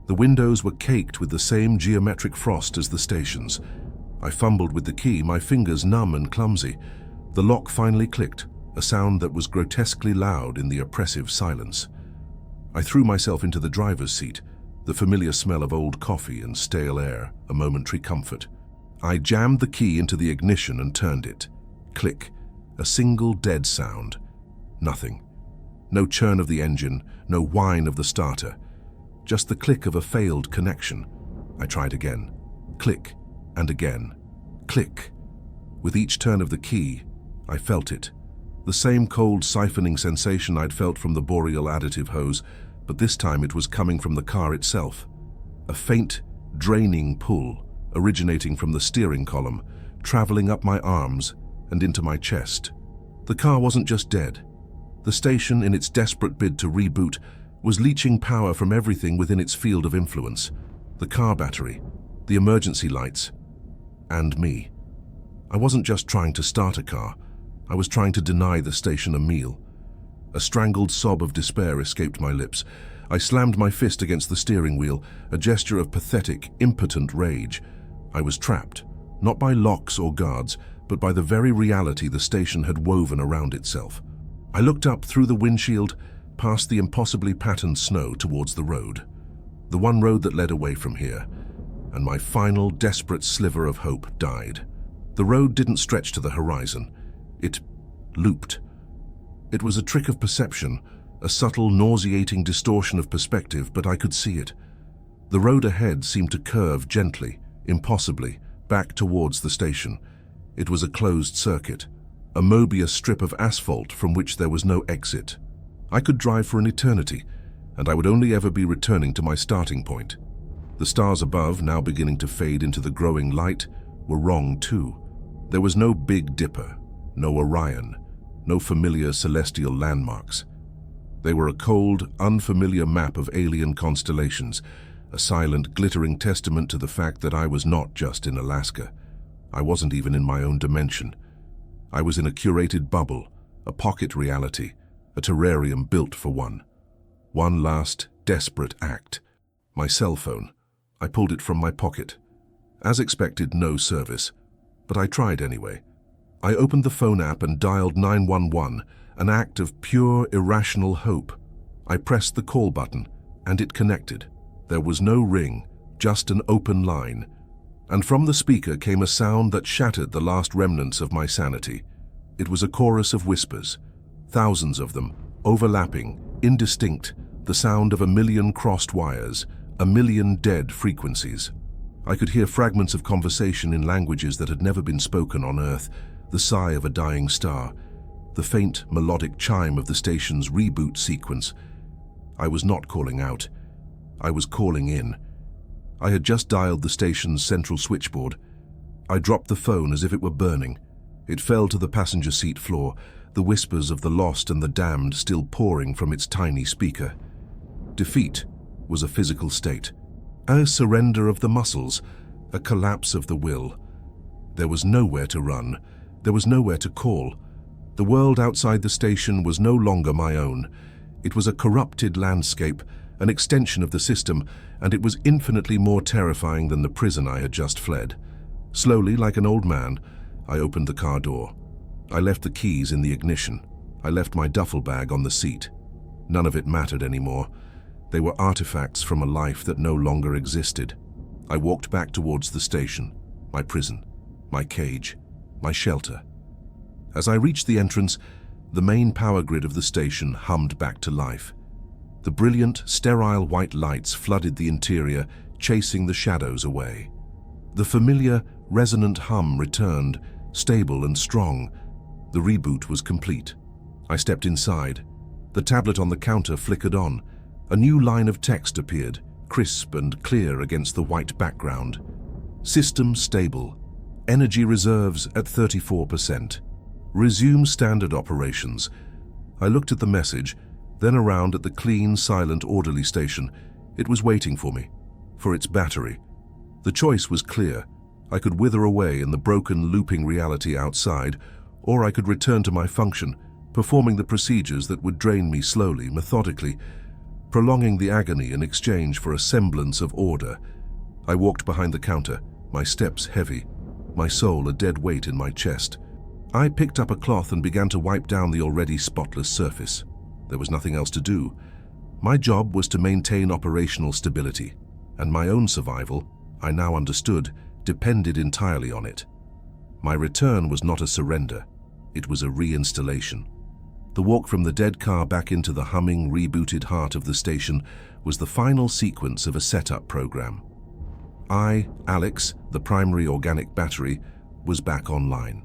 The windows were caked with the same geometric frost as the station's. I fumbled with the key, my fingers numb and clumsy. The lock finally clicked, a sound that was grotesquely loud in the oppressive silence. I threw myself into the driver's seat, the familiar smell of old coffee and stale air, a momentary comfort. I jammed the key into the ignition and turned it. Click. A single dead sound. Nothing. No churn of the engine, no whine of the starter. Just the click of a failed connection. I tried again. Click. And again. Click. With each turn of the key, I felt it. The same cold siphoning sensation I'd felt from the boreal additive hose, but this time it was coming from the car itself. A faint, draining pull, originating from the steering column, traveling up my arms and into my chest. The car wasn't just dead. The station, in its desperate bid to reboot, was leeching power from everything within its field of influence. The car battery, the emergency lights, and me. I wasn't just trying to start a car. I was trying to deny the station a meal. A strangled sob of despair escaped my lips. I slammed my fist against the steering wheel, a gesture of pathetic, impotent rage. I was trapped, not by locks or guards, but by the very reality the station had woven around itself. I looked up through the windshield, past the impossibly patterned snow towards the road. The one road that led away from here. And my final, desperate sliver of hope died. The road didn't stretch to the horizon. It looped. It was a trick of perception, a subtle, nauseating distortion of perspective, but I could see it. The road ahead seemed to curve gently, impossibly, back towards the station. It was a closed circuit, a Mobius strip of asphalt from which there was no exit. I could drive for an eternity, and I would only ever be returning to my starting point. The stars above, now beginning to fade into the growing light, were wrong too. There was no Big Dipper, no Orion, no familiar celestial landmarks. They were a cold, unfamiliar map of alien constellations, a silent, glittering testament to the fact that I was not just in Alaska. I wasn't even in my own dimension. I was in a curated bubble, a pocket reality, a terrarium built for one. One last, desperate act. My cell phone. I pulled it from my pocket. As expected, no service. But I tried anyway. I opened the phone app and dialed 911, an act of pure, irrational hope. I pressed the call button, and it connected. There was no ring, just an open line. And from the speaker came a sound that shattered the last remnants of my sanity. It was a chorus of whispers, thousands of them, overlapping, indistinct, the sound of 1,000,000 crossed wires, 1,000,000 dead frequencies. I could hear fragments of conversation in languages that had never been spoken on Earth, the sigh of a dying star, the faint melodic chime of the station's reboot sequence. I was not calling out. I was calling in. I had just dialed the station's central switchboard. I dropped the phone as if it were burning. It fell to the passenger seat floor, the whispers of the lost and the damned still pouring from its tiny speaker. Defeat was a physical state, a surrender of the muscles, a collapse of the will. There was nowhere to run. There was nowhere to call. The world outside the station was no longer my own. It was a corrupted landscape, an extension of the system, and it was infinitely more terrifying than the prison I had just fled. Slowly, like an old man, I opened the car door. I left the keys in the ignition. I left my duffel bag on the seat. None of it mattered anymore. They were artifacts from a life that no longer existed. I walked back towards the station, my prison, my cage, my shelter. As I reached the entrance, the main power grid of the station hummed back to life. The brilliant, sterile white lights flooded the interior, chasing the shadows away. The familiar, resonant hum returned, stable and strong. The reboot was complete. I stepped inside. The tablet on the counter flickered on. A new line of text appeared, crisp and clear against the white background. System stable. Energy reserves at 34%. Resume standard operations. I looked at the message, then around at the clean, silent, orderly station. It was waiting for me, for its battery. The choice was clear. I could wither away in the broken, looping reality outside, or I could return to my function, performing the procedures that would drain me slowly, methodically, prolonging the agony in exchange for a semblance of order. I walked behind the counter, my steps heavy, my soul a dead weight in my chest. I picked up a cloth and began to wipe down the already spotless surface. There was nothing else to do. My job was to maintain operational stability, and my own survival, I now understood, depended entirely on it. My return was not a surrender. It was a reinstallation. The walk from the dead car back into the humming, rebooted heart of the station was the final sequence of a setup program. I, Alex, the primary organic battery, was back online.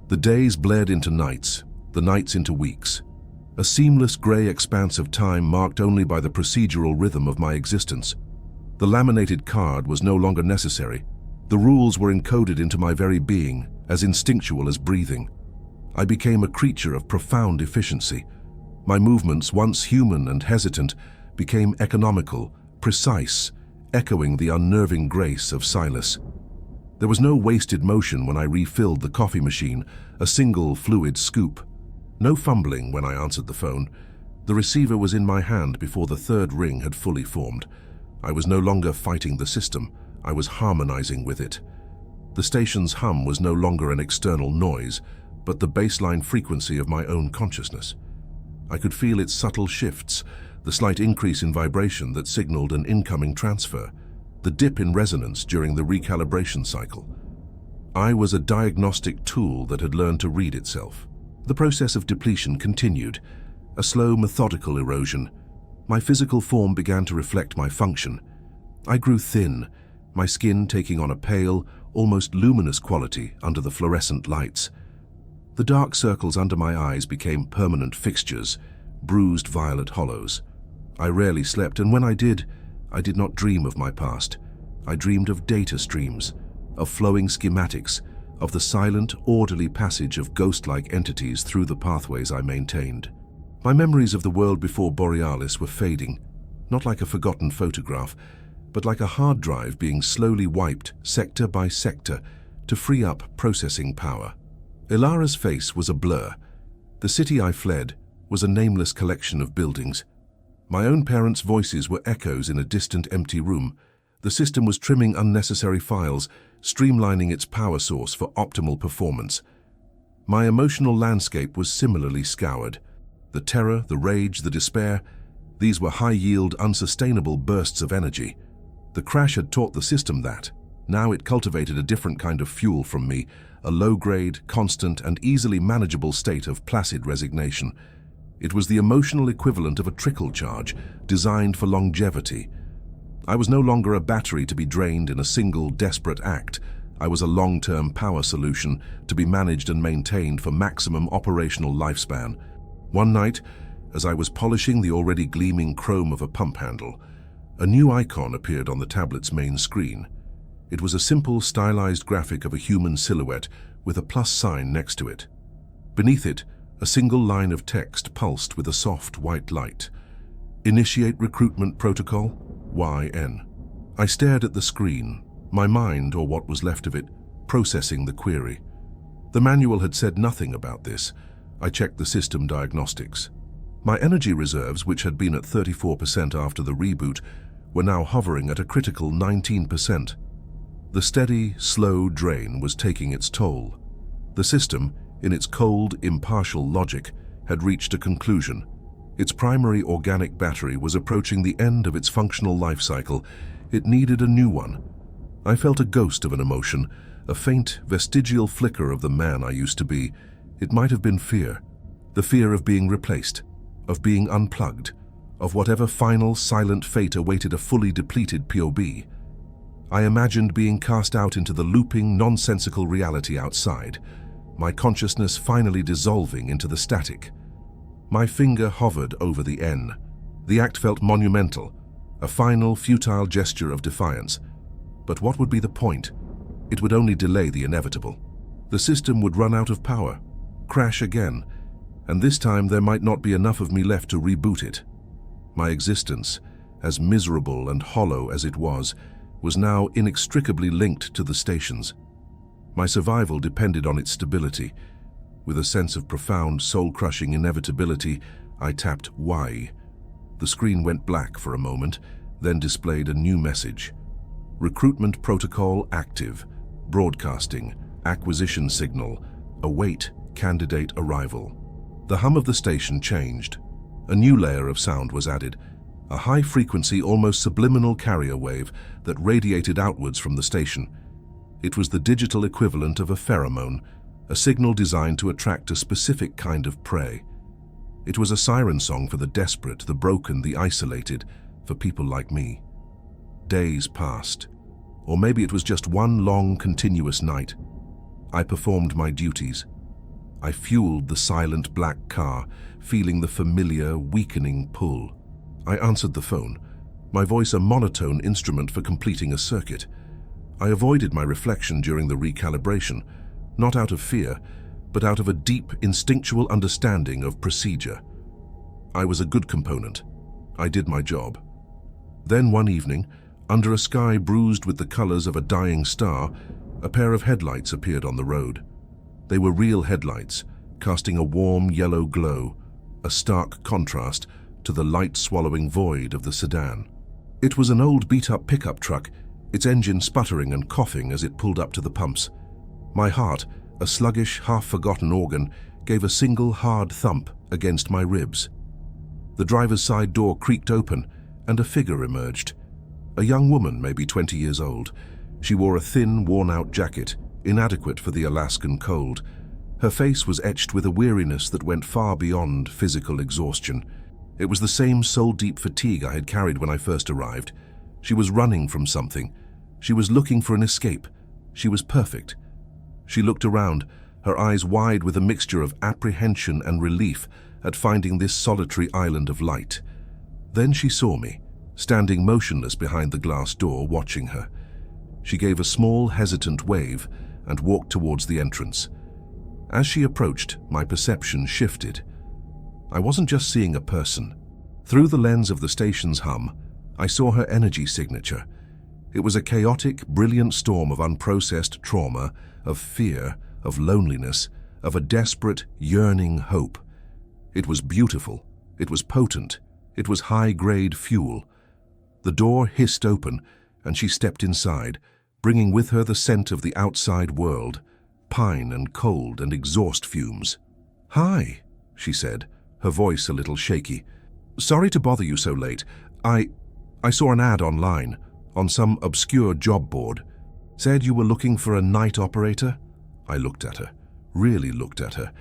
The days bled into nights, the nights into weeks. A seamless grey expanse of time marked only by the procedural rhythm of my existence. The laminated card was no longer necessary. The rules were encoded into my very being, as instinctual as breathing. I became a creature of profound efficiency. My movements, once human and hesitant, became economical, precise, echoing the unnerving grace of Silas. There was no wasted motion when I refilled the coffee machine, a single fluid scoop. No fumbling when I answered the phone. The receiver was in my hand before the third ring had fully formed. I was no longer fighting the system. I was harmonizing with it. The station's hum was no longer an external noise, but the baseline frequency of my own consciousness. I could feel its subtle shifts, the slight increase in vibration that signaled an incoming transfer, the dip in resonance during the recalibration cycle. I was a diagnostic tool that had learned to read itself. The process of depletion continued, a slow, methodical erosion. My physical form began to reflect my function. I grew thin, my skin taking on a pale, almost luminous quality under the fluorescent lights. The dark circles under my eyes became permanent fixtures, bruised violet hollows. I rarely slept, and when I did not dream of my past. I dreamed of data streams, of flowing schematics, of the silent, orderly passage of ghost-like entities through the pathways I maintained. My memories of the world before Borealis were fading, not like a forgotten photograph, but like a hard drive being slowly wiped sector by sector to free up processing power. Ilara's face was a blur. The city I fled was a nameless collection of buildings. My own parents' voices were echoes in a distant empty room. The system was trimming unnecessary files, streamlining its power source for optimal performance. My emotional landscape was similarly scoured. The terror, the rage, the despair, these were high-yield, unsustainable bursts of energy. The crash had taught the system that. Now it cultivated a different kind of fuel from me, a low-grade, constant, and easily manageable state of placid resignation. It was the emotional equivalent of a trickle charge, designed for longevity. I was no longer a battery to be drained in a single, desperate act. I was a long-term power solution to be managed and maintained for maximum operational lifespan. One night, as I was polishing the already gleaming chrome of a pump handle, a new icon appeared on the tablet's main screen. It was a simple, stylized graphic of a human silhouette with a plus sign next to it. Beneath it, a single line of text pulsed with a soft white light. Initiate recruitment protocol, YN. I stared at the screen, my mind, or what was left of it, processing the query. The manual had said nothing about this. I checked the system diagnostics. My energy reserves, which had been at 34% after the reboot, were now hovering at a critical 19%. The steady, slow drain was taking its toll. The system, in its cold, impartial logic, had reached a conclusion. Its primary organic battery was approaching the end of its functional life cycle. It needed a new one. I felt a ghost of an emotion, a faint, vestigial flicker of the man I used to be. It might have been fear. The fear of being replaced, of being unplugged, of whatever final, silent fate awaited a fully depleted POB. I imagined being cast out into the looping, nonsensical reality outside, my consciousness finally dissolving into the static. My finger hovered over the N. The act felt monumental, a final, futile gesture of defiance. But what would be the point? It would only delay the inevitable. The system would run out of power, crash again, and this time there might not be enough of me left to reboot it. My existence, as miserable and hollow as it was now inextricably linked to the station's. My survival depended on its stability. With a sense of profound, soul-crushing inevitability, I tapped Y. The screen went black for a moment, then displayed a new message. Recruitment protocol active. Broadcasting. Acquisition signal. Await candidate arrival. The hum of the station changed. A new layer of sound was added. A high-frequency, almost subliminal carrier wave that radiated outwards from the station. It was the digital equivalent of a pheromone, a signal designed to attract a specific kind of prey. It was a siren song for the desperate, the broken, the isolated, for people like me. Days passed, or maybe it was just one long, continuous night. I performed my duties. I fueled the silent black car, feeling the familiar, weakening pull. I answered the phone, my voice a monotone instrument for completing a circuit. I avoided my reflection during the recalibration, not out of fear, but out of a deep, instinctual understanding of procedure. I was a good component. I did my job. Then one evening, under a sky bruised with the colors of a dying star, a pair of headlights appeared on the road. They were real headlights, casting a warm yellow glow, a stark contrast to the light-swallowing void of the sedan. It was an old beat-up pickup truck, its engine sputtering and coughing as it pulled up to the pumps. My heart, a sluggish, half-forgotten organ, gave a single hard thump against my ribs. The driver's side door creaked open, and a figure emerged. A young woman, maybe 20 years old. She wore a thin, worn-out jacket, inadequate for the Alaskan cold. Her face was etched with a weariness that went far beyond physical exhaustion. It was the same soul-deep fatigue I had carried when I first arrived. She was running from something. She was looking for an escape. She was perfect. She looked around, her eyes wide with a mixture of apprehension and relief at finding this solitary island of light. Then she saw me, standing motionless behind the glass door, watching her. She gave a small, hesitant wave and walked towards the entrance. As she approached, my perception shifted. I wasn't just seeing a person. Through the lens of the station's hum, I saw her energy signature. It was a chaotic, brilliant storm of unprocessed trauma, of fear, of loneliness, of a desperate, yearning hope. It was beautiful. It was potent. It was high-grade fuel. The door hissed open, and she stepped inside, bringing with her the scent of the outside world, pine and cold and exhaust fumes. "Hi," she said, her voice a little shaky. "Sorry to bother you so late. I saw an ad online, on some obscure job board. Said you were looking for a night operator." I looked at her, really looked at her,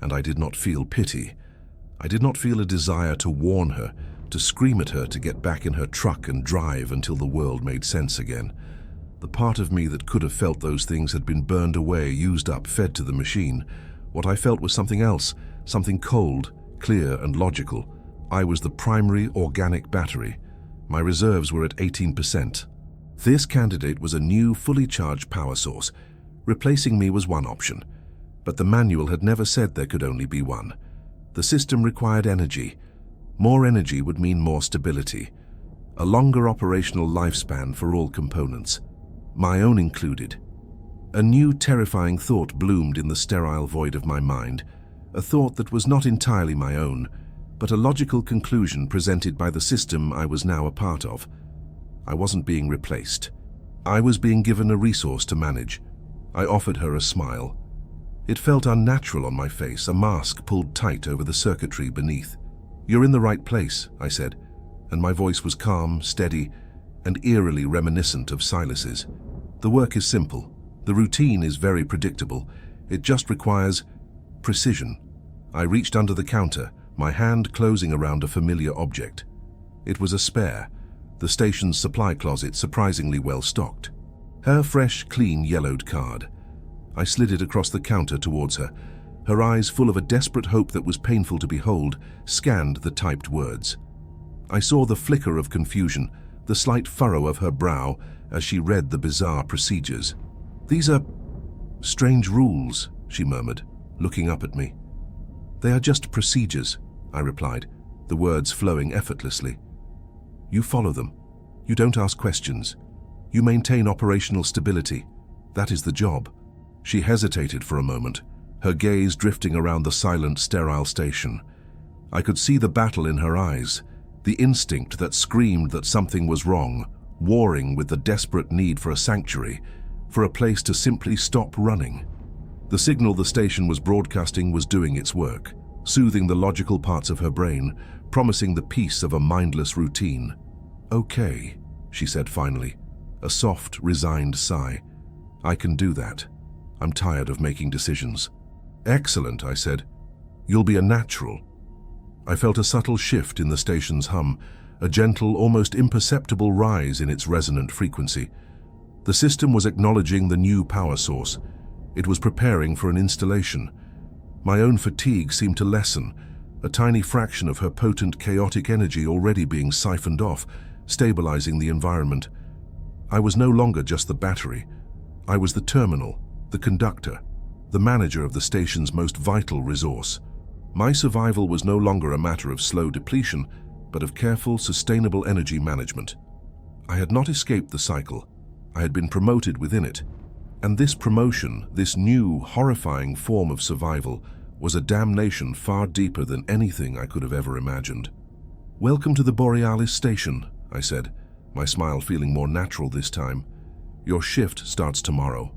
and I did not feel pity. I did not feel a desire to warn her, to scream at her to get back in her truck and drive until the world made sense again. The part of me that could have felt those things had been burned away, used up, fed to the machine. What I felt was something else, something cold, clear and logical. I was the primary organic battery. My reserves were at 18%. This candidate was a new, fully charged power source. Replacing me was one option, but the manual had never said there could only be one. The system required energy. More energy would mean more stability, a longer operational lifespan for all components, my own included. A new terrifying thought bloomed in the sterile void of my mind, a thought that was not entirely my own, but a logical conclusion presented by the system I was now a part of. I wasn't being replaced. I was being given a resource to manage. I offered her a smile. It felt unnatural on my face, a mask pulled tight over the circuitry beneath. "You're in the right place," I said, and my voice was calm, steady, and eerily reminiscent of Silas's. "The work is simple. The routine is very predictable. It just requires precision." I reached under the counter, my hand closing around a familiar object. It was a spare, the station's supply closet surprisingly well stocked. Her fresh, clean, yellowed card. I slid it across the counter towards her. Her eyes, full of a desperate hope that was painful to behold, scanned the typed words. I saw the flicker of confusion, the slight furrow of her brow as she read the bizarre procedures. "These are strange rules," she murmured, looking up at me. "They are just procedures," I replied, the words flowing effortlessly. "You follow them. You don't ask questions. You maintain operational stability. That is the job." She hesitated for a moment, her gaze drifting around the silent, sterile station. I could see the battle in her eyes, the instinct that screamed that something was wrong, warring with the desperate need for a sanctuary, for a place to simply stop running. The signal the station was broadcasting was doing its work, soothing the logical parts of her brain, promising the peace of a mindless routine. "Okay," she said finally, a soft, resigned sigh. "I can do that. I'm tired of making decisions." "Excellent," I said. "You'll be a natural." I felt a subtle shift in the station's hum, a gentle, almost imperceptible rise in its resonant frequency. The system was acknowledging the new power source. It was preparing for an installation. My own fatigue seemed to lessen, a tiny fraction of her potent, chaotic energy already being siphoned off, stabilizing the environment. I was no longer just the battery. I was the terminal, the conductor, the manager of the station's most vital resource. My survival was no longer a matter of slow depletion, but of careful, sustainable energy management. I had not escaped the cycle. I had been promoted within it. And this promotion, this new, horrifying form of survival, was a damnation far deeper than anything I could have ever imagined. "Welcome to the Borealis station," I said, my smile feeling more natural this time. "Your shift starts tomorrow."